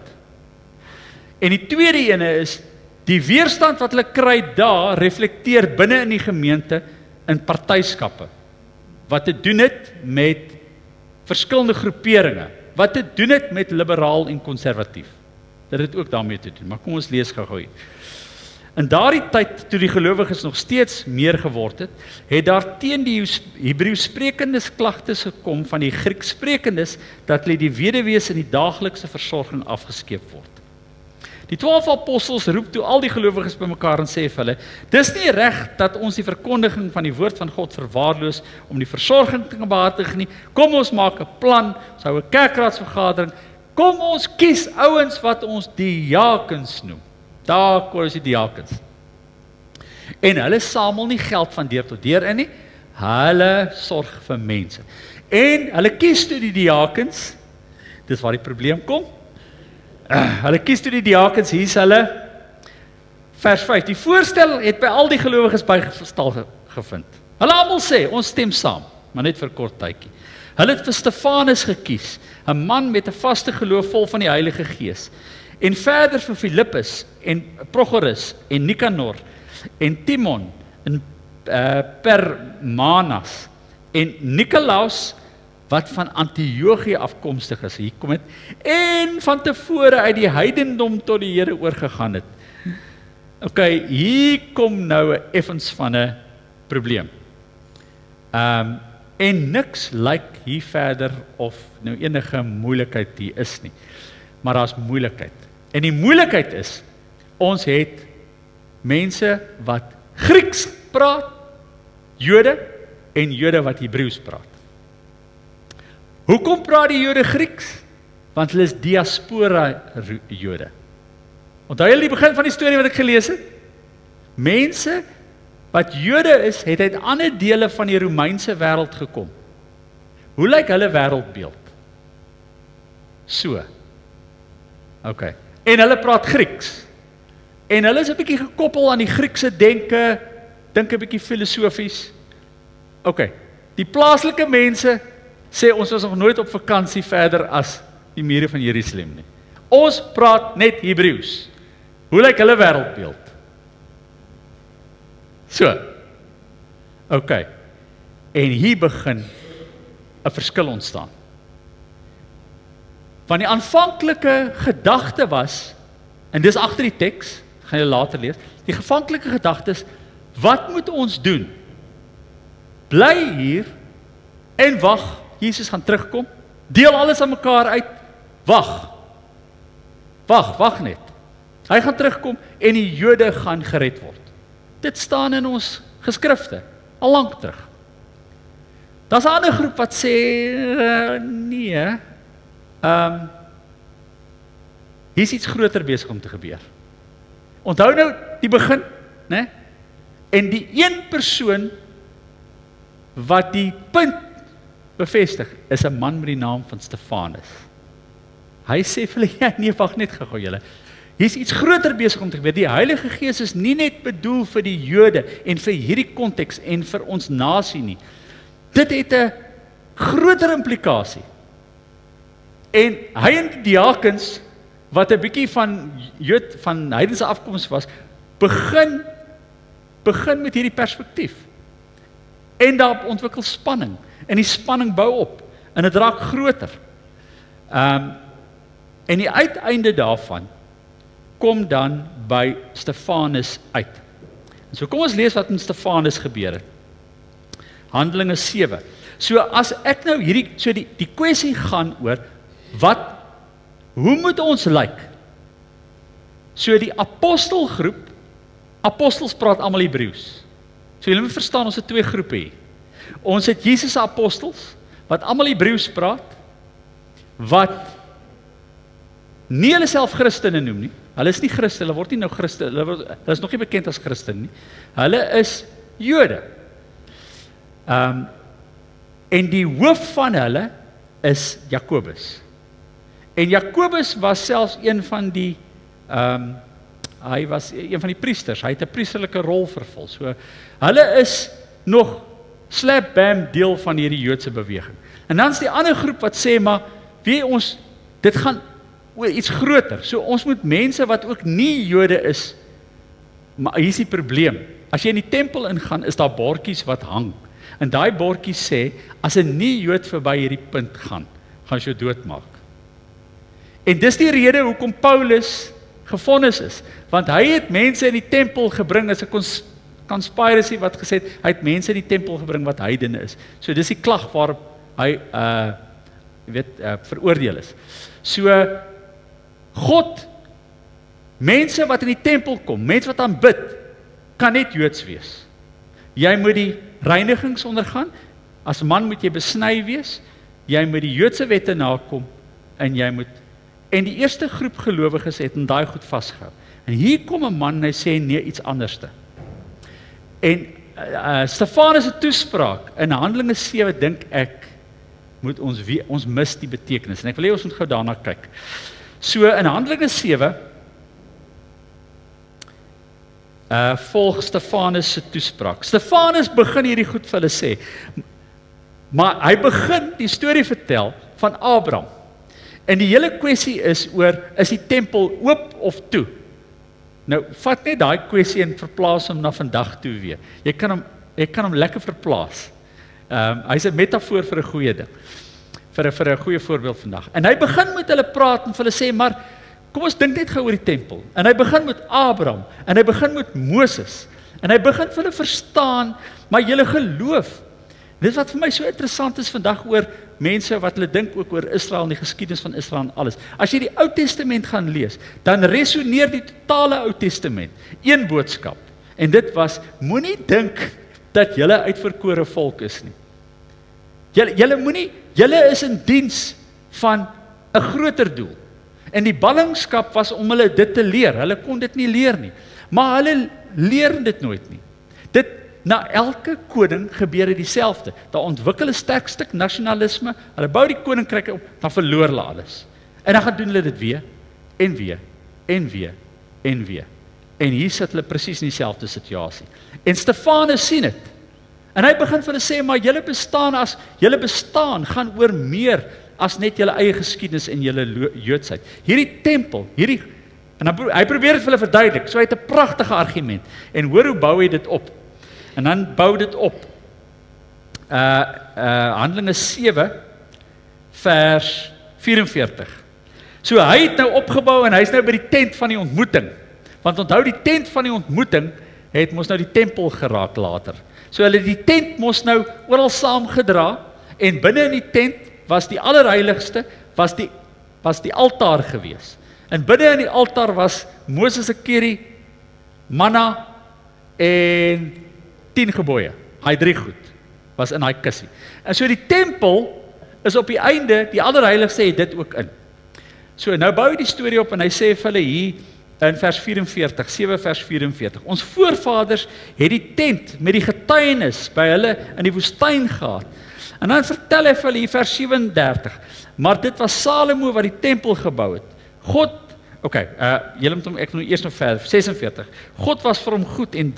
En die tweede ene is, die weerstand wat hulle kry daar, reflekteer binne in die gemeente in partyskappe. wat te doen het met verskillende groeperinge, wat te doen het met liberaal en konservatief. Dit het ook daarmee te doen, maar kom ons lees gou-gou hier. In daardie tyd, toe die gelowiges nog steeds meer geword het, het daar teen die Hebreëus sprekendes klagtes gekom van die Grieks sprekendes, dat hulle die weduwees in die daaglikse versorging afgeskeep word. Die 12 apostels roep toe al die gelowiges bymekaar en sê vir hulle, dis nie reg dat ons die verkondiging van die woord van God verwaarloos om die versorging te behartig nie. Kom ons maak 'n plan, ons hou 'n kerkraadsvergadering, kom ons kies ouens wat ons diakens noem. Daar kom die diakens. En hulle samel nie geld van deur tot deur in nie, hulle sorg vir mense. En hulle kies toe die diakens, dis waar die probleem kom, hulle kies toe die diakens, hier is hulle, vers 5, die voorstel het by al die gelowiges bygestel gevind. Hulle almal sê, ons stem saam, maar net vir 'n kort tydjie. Hulle het vir Stefanus gekies, 'n man met 'n vaste geloof vol van die Heilige Gees. En verder vir Filippus, en Prochorus, en Nikanor, en Timon, en Parmenas, en Nikolaus, wat van Antiochië afkomstig is, hier kom het, en van tevore uit die heidendom tot die Here oorgegaan het. Ok, hier kom nou effens van 'n probleem. En niks lyk hier verder of nou enige moeilikheid hier is nie. Maar daar's moeilikheid. En die moeilikheid is, ons het mense wat Grieks praat, Jode, en Jode wat Hebreëus praat. Hoekom praat die Jode Grieks? Want hulle is diaspora Jode. Onthou julle die begin van die storie wat ek gelees het? Mense wat Jode is, het uit ander dele van die Romeinse wêreld gekom. Hoe lyk hulle wêreldbeeld? So. Ok. En hulle praat Grieks. En hulle is 'n bietjie gekoppel aan die Griekse denke, dink 'n bietjie filosofies. Ok. Die plaaslike mense sê ons was nog nooit op vakansie verder as die mure van Jerusalem nie. Ons praat net Hebreëus. Hoe lyk hulle wêreldbeeld? So. Ok. En hier begin 'n verskil ontstaan. Want die aanvanklike gedagte was, en dis agter die teks, gaan jy later lees, die aanvanklike gedagte is, wat moet ons doen? Bly hier en wag, Jesus gaan terugkom, deel alles aan mekaar uit, wag net. Hy gaan terugkom en die Jode gaan gered word. Dit staan in ons geskrifte, al lank terug. Daar's 'n ander groep wat sê, nee, hier's iets groter besig om te gebeur. Onthou nou die begin, né? En die een persoon wat die punt bevestig, is 'n man met die naam van Stefanus. Hy sê vir hulle, nee, wag net gou julle. Hier's iets groter besig om te gebeur. Die Heilige Gees is nie net bedoel vir die Jode en vir hierdie konteks en vir ons nasie nie. Dit het 'n groter implikasie. En hy en die diakens, wat 'n bietjie van heidense afkoms was, begin met hierdie perspektief. En daar ontwikkel spanning. En die spanning bou op. En dit raak groter. En die uiteinde daarvan kom dan by Stefanus uit. En so kom ons lees wat met Stefanus gebeur het. Handelinge 7. So as ek nou die kwessie gaan oor, hoe moet ons lyk? So die apostelgroep, apostels praat almal Hebreëus. So julle moet verstaan, ons het twee groepe hier. Ons het Jesus se apostels, wat almal Hebreëus praat, wat nie hulle self Christene noem nie. Hulle is nie Christen, hulle word nie nou Christen, hulle is nog nie bekend as Christen nie. Hulle is Jode. En die hoof van hulle is Jakobus. En Jakobus was selfs een van die hy was een van die priesters. Hy het 'n priesterlike rol vervul. So hulle is nog slap bam deel van hierdie Joodse beweging. En dan is die ander groep wat sê, maar dit gaan oor iets groter. So ons moet mense wat ook nie Jode is, maar hier is die probleem. As jy in die tempel ingaan, is daar bordjies wat hang. En daai bordjie sê, as 'n nie-Jood verby hierdie punt gaan jy doodmaak. En dis die rede hoekom Paulus gevonnis is, want hy het mense in die tempel gebring as 'n conspiracy wat gesê het, hy het mense in die tempel gebring wat heidene is. So dis die klag waarop hy veroordeel is. So God, mense wat in die tempel kom, mense wat aanbid, kan net Joods wees. Jy moet die reinigings ondergaan, as man moet jy besny wees, jy moet die Joodse wette nakom, en die eerste groep gelowiges het in daai goed vasgehou. En hier kom 'n man en hy sê nee, iets anderste. En Stefanus se toespraak in Handelinge 7 dink ek moet ons mis die betekenis. En ek wil hê ons moet gou daarna kyk. So in Handelinge 7 volg Stefanus se toespraak. Stefanus begin hierdie goed vir hulle sê, maar hy begin die storie vertel van Abraham. En die hele kwessie is oor, is die tempel oop of toe? Nou, vat net daai kwessie en verplaas hom na vandag toe weer. Jy kan hom lekker verplaas. Hy's 'n metafoor vir 'n goeie ding. Vir 'n goeie voorbeeld vandag. En hy begin met hulle praat en vir hulle sê, maar kom ons dink net gou oor die tempel. En hy begin met Abraham, en hy begin met Moses. En hy begin vir hulle verstaan, maar julle geloof. Dis wat vir my so interessant is vandag oor mense wat hulle dink ook oor Israel en die geskiedenis van Israel en alles. As jy die Ou Testament gaan lees, dan resoneer die totale Ou Testament een boodskap. En dit was, moenie dink dat julle uitverkore volk is nie. Julle is in diens van 'n groter doel. En die ballingskap was om hulle dit te leer. Hulle kon dit nie leer nie. Maar hulle leer dit nooit nie. Na elke koning gebeur dit dieselfde. Daar ontwikkel 'n sterk stuk nasionalisme, hulle bou die koninkryke op, dan verloor hulle alles. En dan gaan doen hulle dit weer, en weer, en weer, en weer. En hier sit hulle presies in dieselfde situasie. En Stefanus sien dit. En hy begin vir hulle sê, maar julle bestaan gaan oor meer as net julle eie geskiedenis en julle Joodsheid. Hierdie tempel, en hy probeer dit vir hulle verduidelik, so hy het 'n pragtige argument. En hoor hoe bou hy dit op? En dan bou dit op. Handelinge 7 vers 44. So hy het nou opgebou en hy's nou by die tent van die ontmoeting. Want onthou die tent van die ontmoeting het mos nou die tempel geraak later. So hulle die tent mos nou oral saamgedra en binne in die tent was die allerheiligste, was die altaar gewees. En binne in die altaar was Moses se kerie, manna en 10 gebooie. Hy 3 goed was in daai kussie. En so die tempel is op die einde, die allerheiligste het dit ook in. So nou bou hy die storie op en hy sê vir hulle hier in vers 44, 7 vers 44. Ons voorvaders het die tent met die getuienis by hulle in die woestyn gehad. En dan vertel hy vir hulle hier vers 37. Maar dit was Salomo wat die tempel gebou het. Ek moet eers nog verder, 46. God was vir hom goed en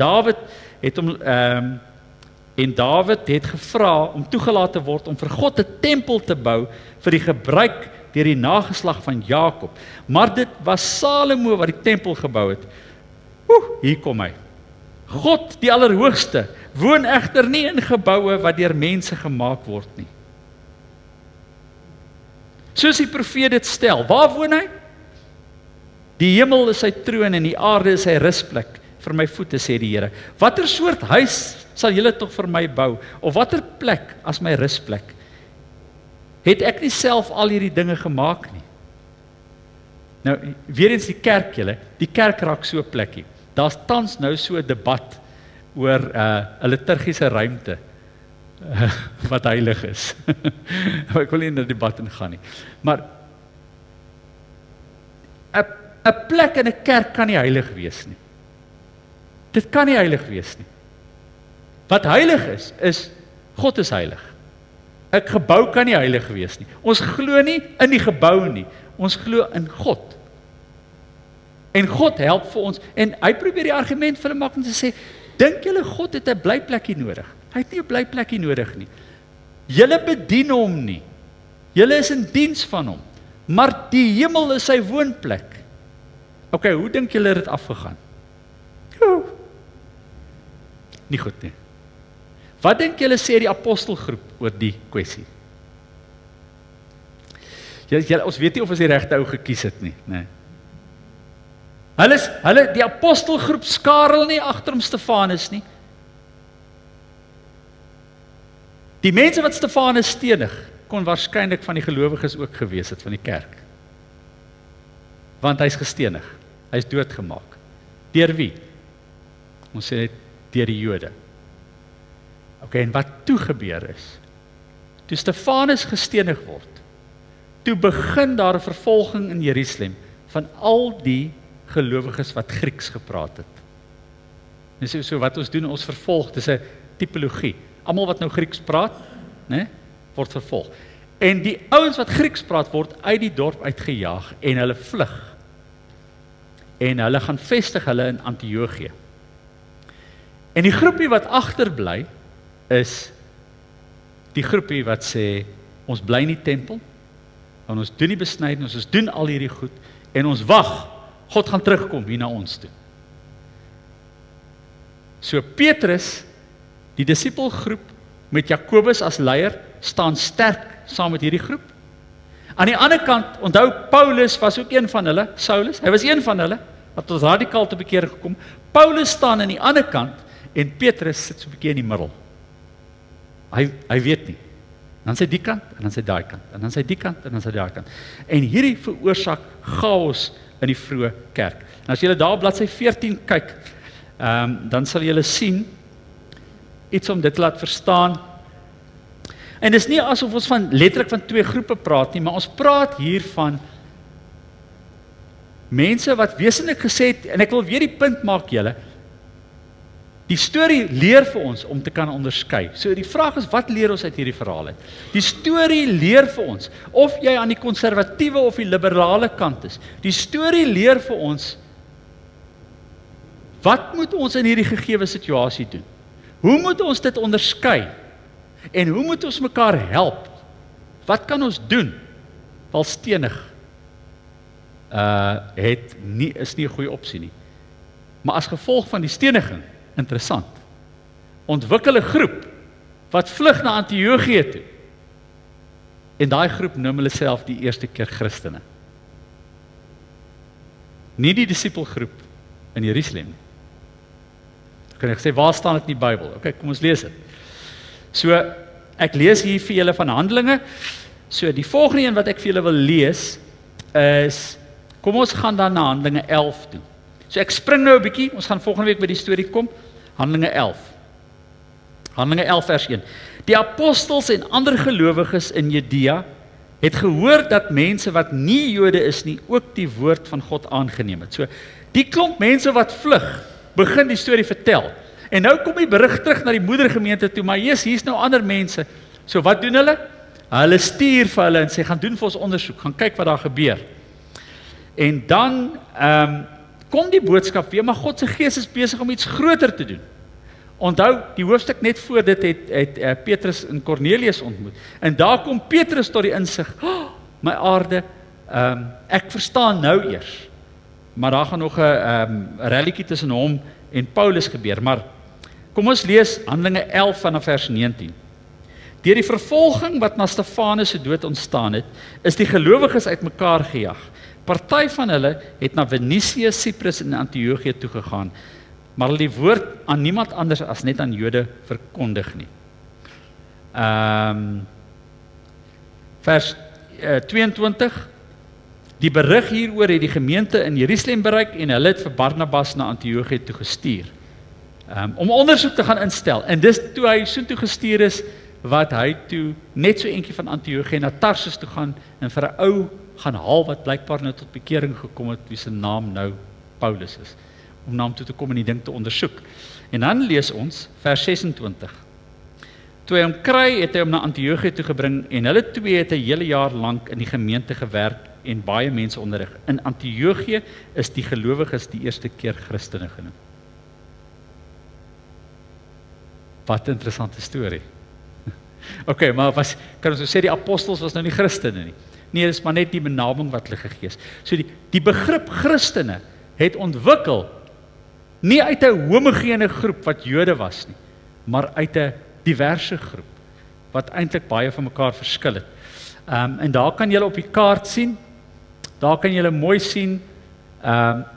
Dawid het gevra om toegelaat te word om vir God 'n tempel te bou vir die gebruik deur die nageslag van Jakob. Maar dit was Salomo wat die tempel gebou het. Hier kom hy. God, die Allerhoogste, woon egter nie in geboue wat deur mense gemaak word nie. Soos die profeet dit stel, waar woon hy? Die hemel is sy troon en die aarde is sy rusplek vir my voete, sê die Here. Watter soort huis sal julle tog vir my bou? Of watter plek as my rusplek? Het ek nie self al hierdie dinge gemaak nie? Nou, weer eens die kerk raak so 'n plekkie. Daar's tans nou so 'n debat oor 'n liturgiese ruimte wat heilig is. Ek wil nie in 'n debat ingaan nie. Maar 'n plek in 'n kerk kan nie heilig wees nie. Dit kan nie heilig wees nie. Wat heilig is God is heilig. 'n Gebou kan nie heilig wees nie. Ons glo nie in die gebou nie. Ons glo in God. En God help vir ons. En hy probeer die argument vir hulle maak om te sê, dink julle God het 'n blyplekkie nodig? Hy het nie 'n blyplekkie nodig nie. Julle bedien hom nie. Julle is in diens van hom. Maar die hemel is sy woonplek. Hoe dink julle dit afgegaan? Nie goed nie. Wat dink julle sê die apostelgroep oor die kwessie? Ons weet nie of ons die regte ou gekies het nie, nee. Die apostelgroep skarel nie agter om Stefanus nie. Die mense wat Stefanus stenig, kon waarskynlik van die gelowiges ook gewees het van die kerk. Want hy's gestenig, hy's doodgemaak. Deur wie? Ons sê net deur die Jode. Okay, en wat toe gebeur is, toe Stefanus gestenig word, toe begin daar 'n vervolging in Jerusalem van al die gelowiges wat Grieks gepraat het. Dis so wat ons doen, ons vervolg, dis 'n tipologie. Almal wat nou Grieks praat, né, word vervolg. En die ouens wat Grieks praat word uit die dorp uitgejaag en hulle vlug. En hulle gaan vestig hulle in Antiochië. En die groepie wat agterbly is die groepie wat sê ons bly in die tempel, en ons doen die besnyding, ons doen al hierdie goed en ons wag, God gaan terugkom hier na ons toe. So Petrus, die disipelgroep met Jakobus as leier, staan sterk saam met hierdie groep. Aan die ander kant, onthou Paulus was ook een van hulle, Saulus, hy was een van hulle, wat ons radikaal te bekering gekom. Paulus staan aan die ander kant en Petrus sit so 'n bietjie in die middel. Hy weet nie. Dan sy die kant, en dan sy daai kant, en dan sy die kant, en dan sy daai kant. En hierdie veroorsaak chaos in die vroeë kerk. En as julle daar op bladsy 14 kyk, dan sal julle sien iets om dit te laat verstaan. En dis nie asof ons letterlik van twee groepe praat nie, maar ons praat hier van mense wat wesentlik gesê het, en ek wil weer die punt maak julle, die storie leer vir ons om te kan onderskei. So die vraag is, wat leer ons uit hierdie verhaal uit? Die storie leer vir ons, of jy aan die konservatiewe of die liberale kant is, die storie leer vir ons, wat moet ons in hierdie gegewe situasie doen? Hoe moet ons dit onderskei? En hoe moet ons mekaar help? Wat kan ons doen? Wel stenig is nie 'n goeie opsie nie. Maar as gevolg van die steniging, interessant, ontwikkel 'n groep wat vlug na Antiochië toe. En daai groep noem hulle self die eerste keer Christene. Nie die disipelgroep in Jerusalem nie. Kan ek sê, waar staan dit in die Bybel? Okay, kom ons lees dit. So, ek lees hier vir julle van Handelinge. So, die volgende een wat ek vir julle wil lees is, kom ons gaan dan na Handelinge 11 toe. So, ek spring nou 'n bietjie, ons gaan volgende week by die storie kom. Handelinge 11. Handelinge 11 vers 1. Die apostels en ander gelowiges in Judea het gehoor dat mense wat nie Jode is nie, ook die woord van God aangeneem het. So, die klomp mense wat vlug, begin die storie vertel. En nou kom die berig terug na die moedergemeente toe, maar hier's nou ander mense. So wat doen hulle? Hulle stuur vir hulle en sê, gaan doen vir ons ondersoek, gaan kyk wat daar gebeur. En dan kom die boodskap weer, maar God se gees is besig om iets groter te doen. Onthou, die hoofstuk net voor dit het Petrus en Cornelius ontmoet. En daar kom Petrus tot die insig, my aarde, ek verstaan nou eers. Maar daar gaan nog 'n relletjie tussen hom en Paulus gebeur. Maar kom ons lees Handelinge 11 vanaf vers 19. Deur die vervolging wat na Stefanus se dood ontstaan het, is die gelowiges uitmekaar gejaag. Party van hulle het na Venesië, Cyprus en Antiochië toe gegaan, maar hulle die woord aan niemand anders as net aan Jode verkondig nie. Vers 22. Die berig hieroor het die gemeente in Jerusalem bereik en hulle het vir Barnabas na Antiochië toe gestuur. Om ondersoek te gaan instel. En dis toe hy so toe gestuur is, wat hy toe net so eentjie van Antiochië na Tarsus toe gaan en vir 'n ou gaan haal wat blykbaar nou tot bekering gekom het, wie se naam nou Paulus is, om na hom toe te kom en die ding te ondersoek. En dan lees ons vers 26. Toe hy hom kry, het hy hom na Antiochië toe gebring en hulle twee het 'n hele jaar lank in die gemeente gewerk en baie mense onderrig. In Antiochië is die gelowiges die eerste keer Christene genoem. Wat 'n interessante storie. Okay, maar kan ons sê die apostels was nou nie Christene nie. Nee, dis maar net die benaming wat hulle gegee is. So die begrip Christene het ontwikkel nie uit 'n homogene groep wat Jode was nie, maar uit 'n diverse groep, wat eintlik baie van mekaar verskil het. En daar kan julle op die kaart sien, daar kan julle mooi sien,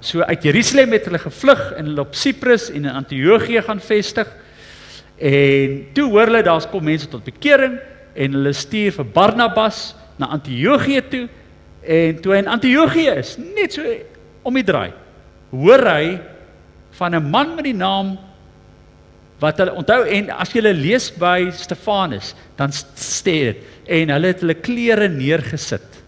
so uit Jerusalem het hulle gevlug en hulle op Cyprus en in Antiochië gaan vestig. En toe hoor hulle, daar kom mense tot bekering en hulle stuur vir Barnabas na Antiochië toe. En toe hy in Antiochië is, net so om die draai, hoor hy van 'n man met die naam wat hulle onthou, en as jy lees by Stefanus, dan sê dit, en hulle het hulle klere neergesit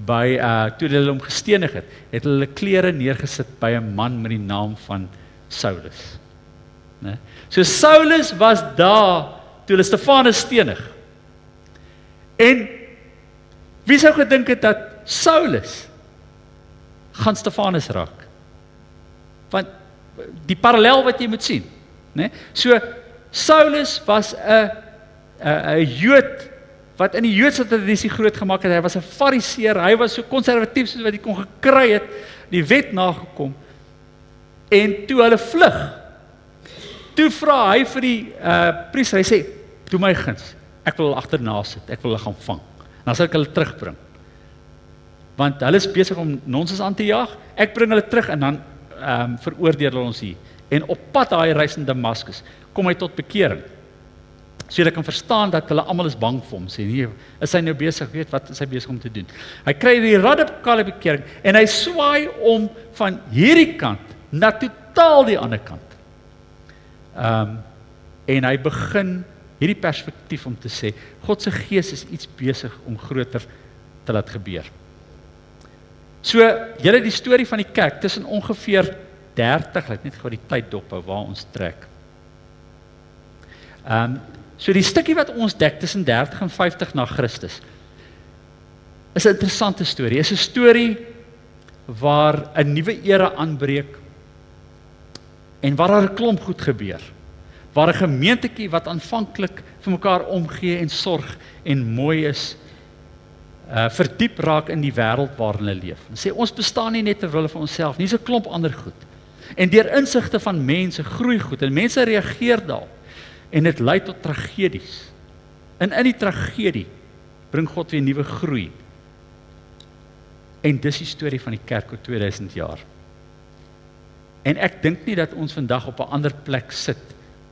by, toe hulle hom gestenig het hulle klere neergesit by 'n man met die naam van Saulus. Ne? So Saulus was daar toe hulle Stefanus stenig. En wie sou gedink het dat Saulus gaan Stefanus raak? Want die parallel wat jy moet sien, né? So Saulus was 'n Jood wat in die Joodse tradisie groot gemaak het. Hy was 'n Fariseer, hy was so konservatief soos wat hy kon gekry het, die wet nagekom. En toe hulle vlug, toe vra hy vir die priester, hy sê, "Doe my guns, ek wil hulle agterna sit, ek wil hulle gaan vang. Dan sal ek hulle terugbring. Want hulle is besig om nonsens aan te jaag, ek bring hulle terug en dan veroordeel hulle ons hier." En op pad daai reis in Damaskus, kom hy tot bekering. So jy kan verstaan dat hulle almal is bang vir hom, sê nee, is hy nou besig, weet wat is hy besig om te doen. Hy kry die radikale bekering en hy swaai om van hierdie kant na totaal die ander kant. En hy begin hierdie perspektief om te sê, God se gees is iets besig om groter te laat gebeur. So, julle die storie van die kerk, tussen ongeveer 30, ek net gou die tyd dophou waar ons trek. So die stukkie wat ons dek tussen 30 en 50 na Christus, is 'n interessante storie. Is 'n storie waar 'n nuwe era aanbreek en waar daar 'n klomp goed gebeur. Waar 'n gemeentetjie wat aanvanklik vir mekaar omgee en sorg en mooi is, verdiep raak in die wêreld waarin hulle leef. En sê ons bestaan nie net ter wille van onsself nie, dis 'n klomp ander goed. En deur insigte van mense groei goed en mense reageer daarop en dit lei tot tragedies. En in die tragedie bring God weer nuwe groei. En dis die storie van die kerk oor 2000 jaar. En ek dink nie dat ons vandag op 'n ander plek sit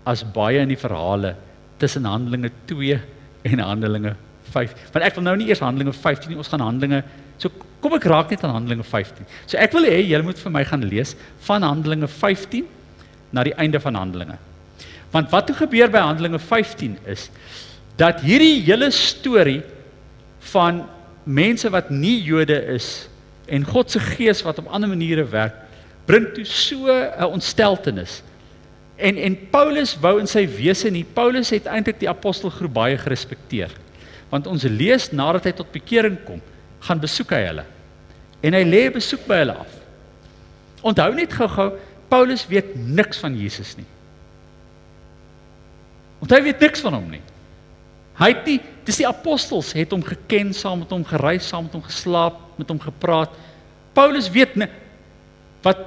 as baie in die verhale tussen Handelinge 2 en Handelinge 5. Want ek wil nou nie eers Handelinge 15 nie, ons gaan Handelinge, so kom ek raak net aan Handelinge 15. So ek wil hê julle moet vir my gaan lees van Handelinge 15 na die einde van Handelinge. Want wat gebeur by Handelinge 15 is dat hierdie hele storie van mense wat nie Jode is en God se gees wat op ander maniere werk, bring toe so 'n ontsteltenis. En Paulus wou in sy wese nie, Paulus het eintlik die apostelgroep baie gerespekteer. Want ons lees nadat hy tot bekering kom, gaan besoek hy hulle. En hy lê besoek by hulle af. Onthou net gou-gou, Paulus weet niks van Jesus nie. Want hy weet niks van hom nie. Hy het nie, dis die apostels het hom geken, saam met hom gereis, saam met hom geslaap, met hom gepraat. Paulus weet nie, wat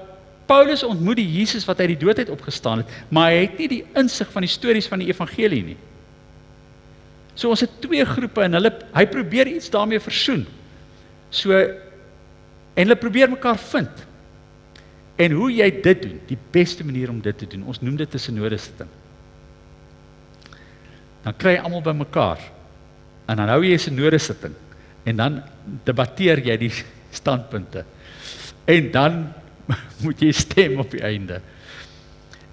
Paulus ontmoet die Jesus wat uit die dood uit opgestaan het, maar hy het nie die insig van die stories van die evangelie nie. So ons het twee groepe en hy probeer iets daarmee versoen. So, en hulle probeer mekaar vind. En hoe jy dit doen, die beste manier om dit te doen, ons noem dit 'n synodesitting. Dan kry jy almal by mekaar, en dan hou jy 'n synodesitting, en dan debatteer jy die standpunte, en dan moet jy stem op die einde.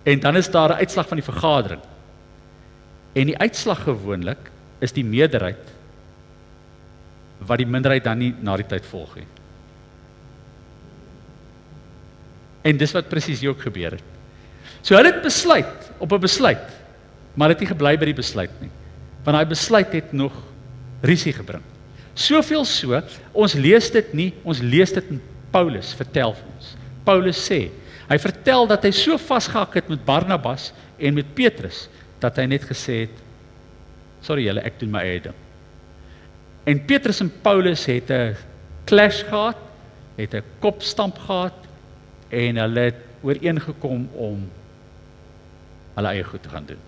En dan is daar 'n uitslag van die vergadering. En die uitslag gewoonlik is die meerderheid wat die minderheid dan nie na die tyd volg nie. En dis wat presies hier ook gebeur het. So hulle het besluit op 'n besluit, maar het nie gebly by die besluit nie. Want daai besluit het nog rusie gebring. Soveel so, ons lees dit nie, ons lees dit in Paulus vertel vir ons. Paulus sê, hy vertel dat hy so vasgehak het met Barnabas en met Petrus, dat hy net gesê het, sorry julle, ek doen my eie ding. En Petrus en Paulus het 'n clash gehad, het 'n kopstamp gehad, en hulle het ooreengekom om hulle eie goed te gaan doen.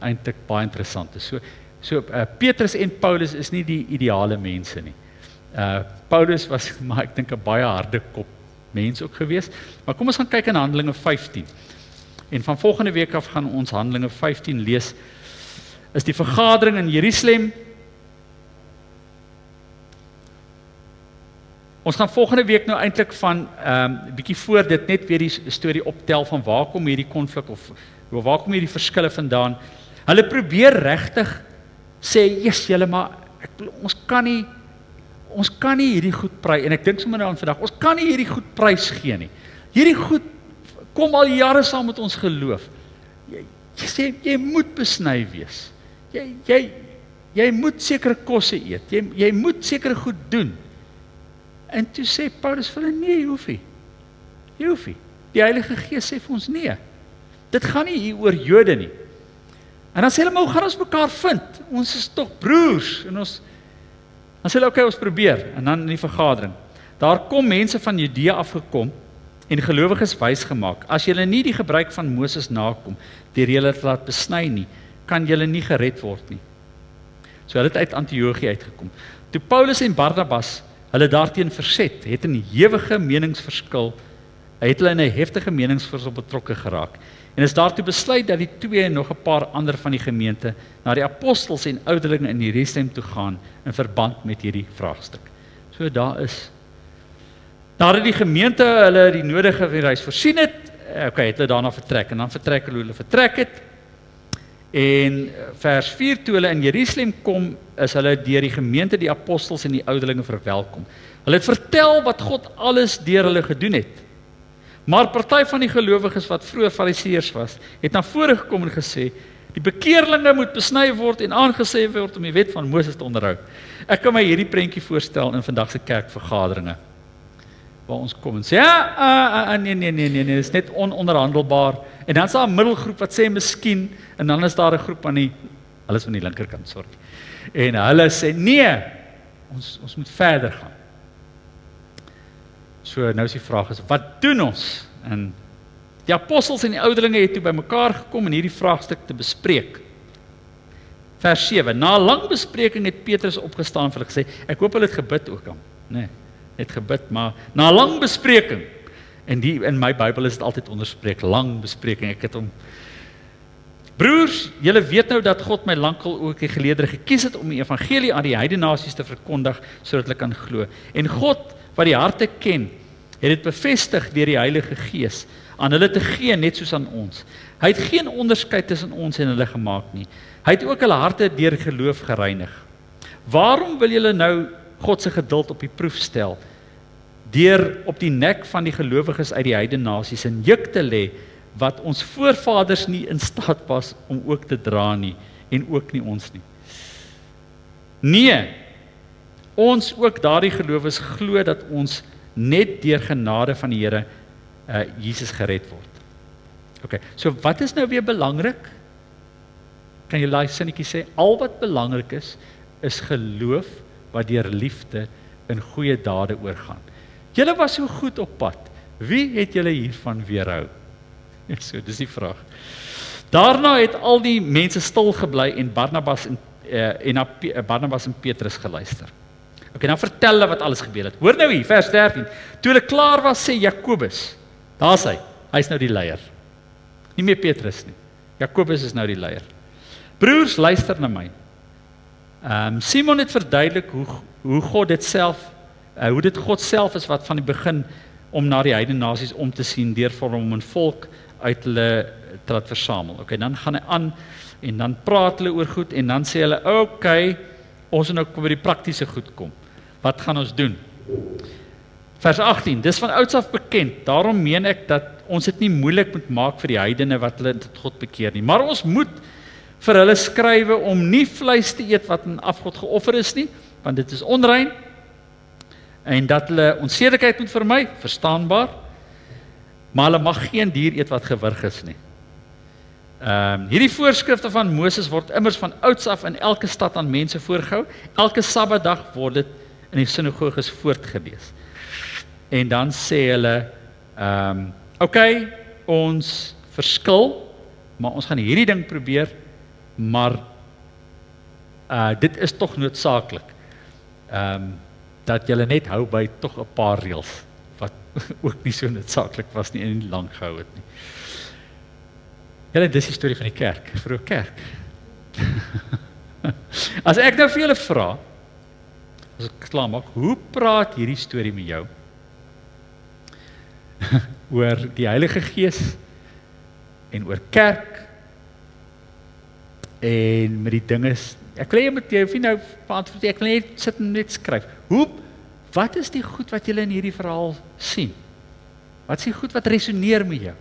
eintlik baie interessant is. Petrus en Paulus is nie die ideale mense nie. Paulus was, maar ek dink 'n baie harde kop mens ook gewees. Maar kom ons gaan kyk in Handelinge 15. En van volgende week af gaan ons Handelinge 15 lees. Is die vergadering in Jerusalem. Ons gaan volgende week nou eintlik van bietjie voor dit net weer die storie optel van waar kom hierdie konflik of waar kom hierdie verskille vandaan. Hulle probeer regtig sê, "Yes, julle maar ons kan nie hierdie goed prys en ek dink sommer nou aan vandag, ons kan nie hierdie goed prys gee nie. Hierdie goed kom al jare saam met ons geloof. Jy moet besny wees. Jy moet sekere kosse eet. Jy moet sekere goed doen." En toe sê Paulus vir hulle, "Nee, jy hoef nie. Die Heilige Gees sê vir ons nee. Dit gaan nie hier oor Jode nie." En dan sê hulle, "Maar hoe gaan ons mekaar vind? Ons is tog broers." En dan sê hulle, "Oké, ons probeer." En dan in die vergadering. Daar kom mense van Judea afgekom en gelowiges wys gemaak. As julle nie die gebruik van Moses nakom, deur julle te laat besny nie, kan julle nie gered word nie. So hulle het uit Antiochië uitgekom. Toe Paulus en Barnabas hulle daarteen verset, het 'n ewige meningsverskil, het hulle in 'n heftige meningsverskil betrokke geraak. En is daartoe besluit dat die twee en nog 'n paar ander van die gemeente na die apostels en ouderlinge in Jerusalem toe gaan in verband met hierdie vraagstuk. So nadat die gemeente hulle die nodige reis voorsien het, het hulle daarna vertrek en dan vertrek hulle vertrek het. En vers 4, toe hulle in Jerusalem kom, is hulle deur die gemeente, die apostels en die ouderlinge verwelkom. Hulle het vertel wat God alles deur hulle gedoen het. Maar party van die gelowiges wat vroeër fariseërs was, het na vore gekom en gesê, die bekeerlinge moet besny word en aangesê word om die wet van Moses te onderhou. Ek kan my hierdie prentjie voorstel in vandag se kerkvergaderinge, waar ons kom en sê, nee, dit is net ononderhandelbaar. En dan is daar 'n middelgroep wat sê miskien, en dan is daar 'n groep hulle is van die linkerkant, sorry. En hulle sê, nee, ons moet verder gaan. So nou is die vraag is, wat doen ons? En die apostels en die ouderlinge het toe bymekaar gekom en hierdie vraagstuk te bespreek. Vers 7, na 'n lang bespreking het Petrus opgestaan vir hulle gesê, ek hoop hulle het gebid ook aan. Nee, het gebid, maar na 'n lang bespreking, en in my Bybel is dit altyd onderspreek, lang bespreking, ek het hom, broers, julle weet nou dat God my lankal ook die geleerdere gekies het om die evangelie aan die heidenasies te verkondig, sodat hulle kan glo. En God, wat die harte ken, het dit bevestig deur die Heilige Gees, aan hulle te gee, net soos aan ons. Hy het geen onderskeid tussen ons en hulle gemaak nie. Hy het ook hulle harte deur geloof gereinig. Waarom wil julle nou God se geduld op die proef stel, deur op die nek van die gelowiges uit die heidenasies 'n juk te lê, wat ons voorvaders nie in staat was om ook te dra nie, en ook nie ons nie. Nee, ons ook daardie gelowiges glo dat ons net deur genade van die Here Jesus gered word. Okay, so wat is nou weer belangrik? Kan jy daai sinnetjie sê? Al wat belangrik is geloof wat deur liefde in goeie dade oorgaan. Julle was so goed op pad. Wie het julle hiervan weerhou? So, dis die vraag. Daarna het al die mense stil gebly en Barnabas en Petrus geluister. Okay, dan vertel hulle wat alles gebeur het. Hoor nou hier, vers 13. Toe hulle klaar was, sê Jakobus, daar's hy's nou die leier. Nie meer Petrus nie. Jakobus is nou die leier. Broers, luister na my. Simon het verduidelik hoe God dit self, hoe dit God self is wat van die begin om na die heidenasies om te sien deur vir hom 'n volk uit hulle te laat versamel. Okay, dan gaan hy aan en dan praat hulle oor goed en dan sê hulle, okay, ons moet nou by die praktiese goed kom. Wat gaan ons doen? Vers 18, dis van ouds af bekend, daarom meen ek dat ons dit nie moeilik moet maak vir die heidene wat hulle tot God bekeer nie, maar ons moet vir hulle skrywe om nie vleis te eet wat aan afgod geoffer is nie, want dit is onrein, en dat hulle onsedelikheid moet vermy, verstaanbaar, maar hulle mag geen dier eet wat gewurg is nie. Hierdie voorskrifte van Moses word immers van ouds af in elke stad aan mense voorgehou, elke Sabbatdag word dit in die sinagoges voortgelees. En dan sê hulle, okay, ons verskil, maar ons gaan hierdie ding probeer, maar dit is tog noodsaaklik dat julle net hou by tog 'n paar reëls wat ook nie so noodsaaklik was nie en nie lank gehou het nie. Julle, dis die storie van die kerk, vroeë kerk. As ek nou vir julle vra, as ek klaar maak, hoe praat hierdie storie met jou oor die Heilige Gees en oor kerk en met die dinge, ek wil jy met jou, nou beantwoord, ek wil net sit en net skryf. Wat is die goed wat julle in hierdie verhaal sien? Wat is die goed wat resoneer met jou?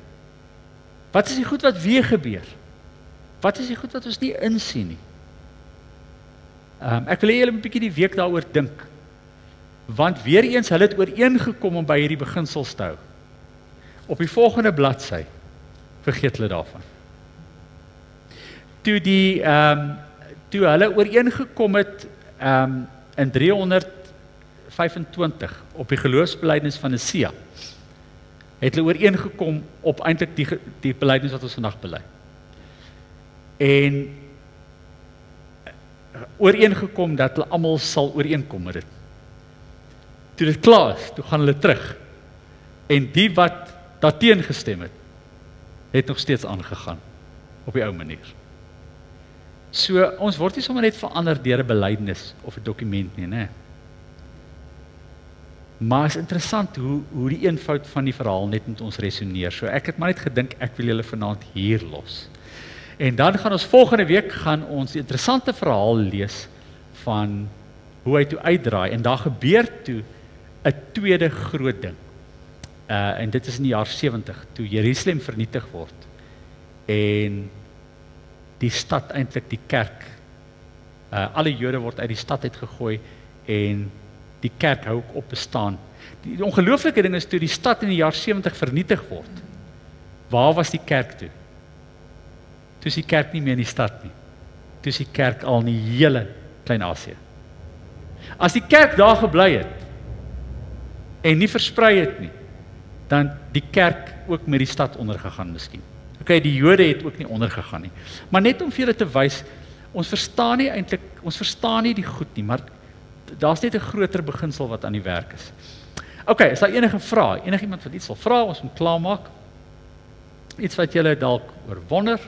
Wat is die goed wat weer gebeur? Wat is die goed wat ons nie insien nie? Ek wil hê julle 'n bietjie die week daaroor dink. Want weer eens, hulle het ooreengekom om by hierdie beginsels te hou. Op die volgende bladsy, vergeet hulle daarvan. Toe hulle ooreengekom het in 325 op die geloofsbelijdenis van Nicea, het hulle ooreengekom op eintlik die belijdenis wat ons vandag bely. En ooreengekom dat hulle almal sal ooreenkom met dit. Toe dit klaar is, toe gaan hulle terug. En die wat daarteen gestem het nog steeds aangegaan op die ou manier. So, ons word nie sommer net verander deur 'n belydenis of 'n dokument nie, né? Maar is interessant hoe die eenvoud van die verhaal net met ons resoneer. So ek het maar net gedink ek wil julle vanaand hier los. En dan gaan ons volgende week die interessante verhaal lees van hoe hy toe uitdraai en daar gebeur toe 'n tweede groot ding. En dit is in die jaar 70 toe Jerusalem vernietig word en die stad eintlik die kerk. Alle Jode word uit die stad uitgegooi en die kerk hou ook op bestaan. Die ongelooflike ding is toe die stad in die jaar 70 vernietig word. Waar was die kerk toe? Toe is die kerk nie meer in die stad nie. Toe is die kerk al in die hele Klein-Asië. As die kerk daar gebly het en nie versprei het nie, dan die kerk ook met die stad ondergegaan miskien. Okay, die Jode het ook nie ondergegaan nie. Maar net om vir julle te wys, ons verstaan nie die goed nie, maar daar's net 'n groter beginsel wat aan die werk is. Okay, is daar enige vrae? Enigiemand wat iets wil vra, ons moet klaarmaak? Iets wat julle dalk oor wonder?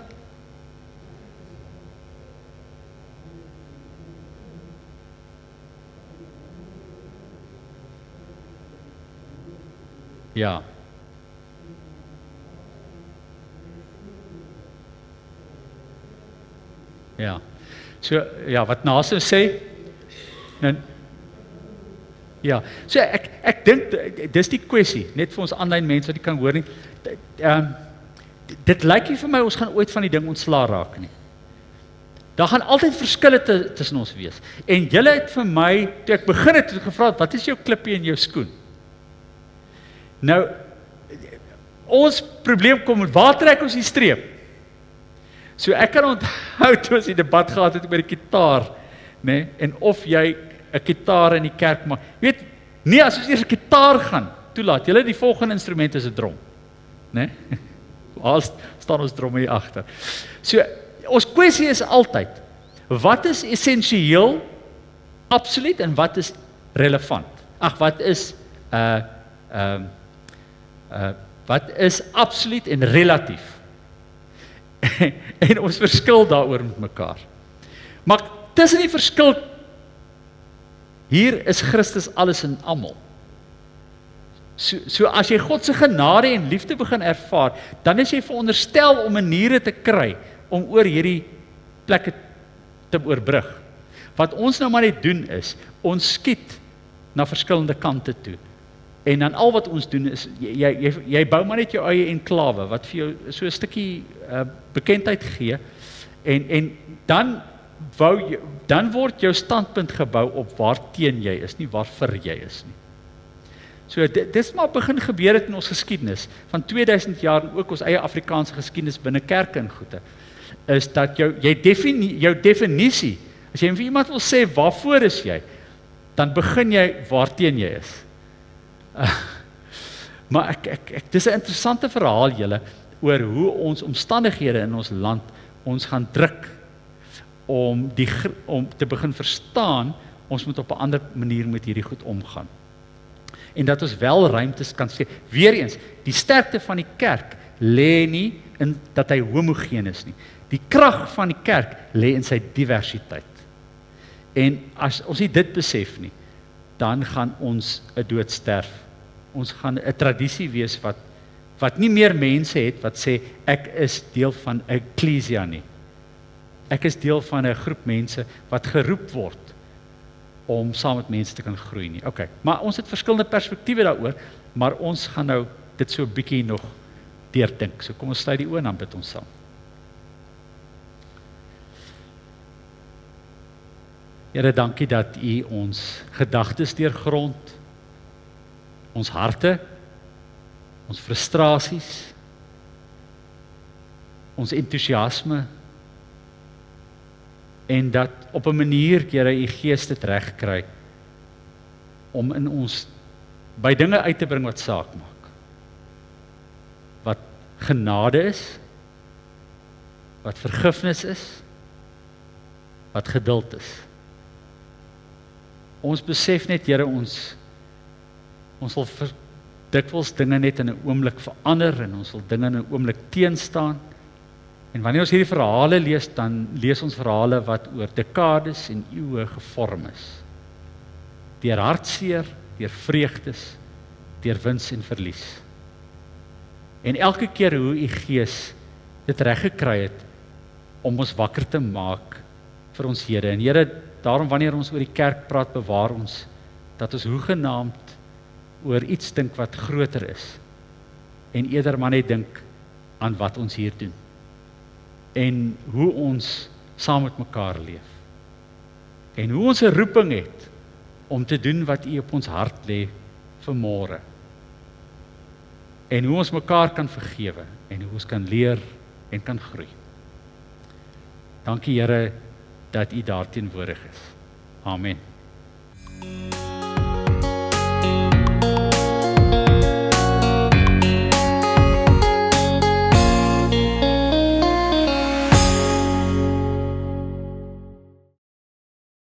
Ja. Ja. So, ja, wat Nase sê, nou, ja, so ek dink, dis die kwessie, net vir ons aanlyn mense wat die kan hoor nie, dit lyk nie vir my, ons gaan ooit van die ding ontslaa raak nie. Daar gaan altyd verskille tussen ons wees, en julle het vir my, toe ek begin het, gevra, wat is jou klippie in jou skoen? Nou, ons probleem kom met, waar trek ons die streep? So ek kan onthou, toe ons die debat gehad het by die gitaar, nee, en of jy 'n gitaar in die kerk maak. Jy weet, nee, as ons eers 'n gitaar gaan toelaat, julle die volgende instrument is 'n drom, né? Waar staan ons drom hier agter? So, ons kwessie is altyd, wat is essensieel, absoluut, en wat is relevant? Wat is absoluut en relatief? En ons verskil daaroor met mekaar. Maar tussen die verskil, hier is Christus alles in almal. So as jy God se genade en liefde begin ervaar, dan is jy veronderstel om maniere te kry om oor hierdie plekke te oorbrug. Wat ons nou maar net doen is, ons skiet na verskillende kante toe. En dan al wat ons doen is, jy bou maar net jou eie enklawe, wat vir jou so 'n stukkie bekendheid gee, en dan word jou standpunt gebou op waar teen jy is, nie waar vir jy is nie. So dis maar begin gebeur het in ons geskiedenis, van 2000 jaar, en ook ons eie Afrikaanse geskiedenis binne kerke en goede, is dat jou definisie, as jy vir iemand wil sê, waarvoor is jy, dan begin jy waar teen jy is. Maar dis 'n interessante verhaal julle oor hoe ons omstandighede in ons land ons gaan druk. om te begin verstaan, ons moet op 'n ander manier met hierdie goed omgaan. En dat ons wel ruimtes kan sê. Weereens, die sterkte van die kerk lê nie in dat hy homogeen is nie. Die krag van die kerk lê in sy diversiteit. En as ons nie dit besef nie, dan gaan ons 'n dood sterf. Ons gaan 'n tradisie wees wat nie meer mense het wat sê ek is deel van 'n eklesia nie. Ek is deel van 'n groep mense wat geroep word om saam met mense te kan groei nie. Okay, maar ons het verskillende perspektiewe daaroor, maar ons gaan nou dit so 'n bietjie nog deurdink. So kom ons sluit die oë en dan bid ons saam. Here, dankie dat U ons gedagtes deurgrond, ons harte, ons frustrasies, ons entoesiasme, en dat op 'n manier, Here, U Gees dit reg kry om in ons by dinge uit te bring wat saak maak. Wat genade is, wat vergifnis is, wat geduld is. Ons besef net, Here, ons sal dikwels dinge net in 'n oomblik verander en ons sal dinge in 'n oomblik teenstaan. En wanneer ons hierdie verhale lees, dan lees ons verhale wat oor dekades en eeue gevorm is. Deur hartseer, deur vreugdes, deur wins en verlies. En elke keer hoe U Gees dit reg gekry het om ons wakker te maak vir ons Here. En Here, daarom wanneer ons oor die kerk praat, bewaar ons dat ons hoegenaamd oor iets dink wat groter is en eerder maar net dink aan wat ons hier doen en hoe ons saam met mekaar leef en hoe ons 'n roeping het om te doen wat U op ons hart lê vir môre en hoe ons mekaar kan vergewe en hoe ons kan leer en kan groei. Dankie Here dat U daar teenwoordig is. Amen.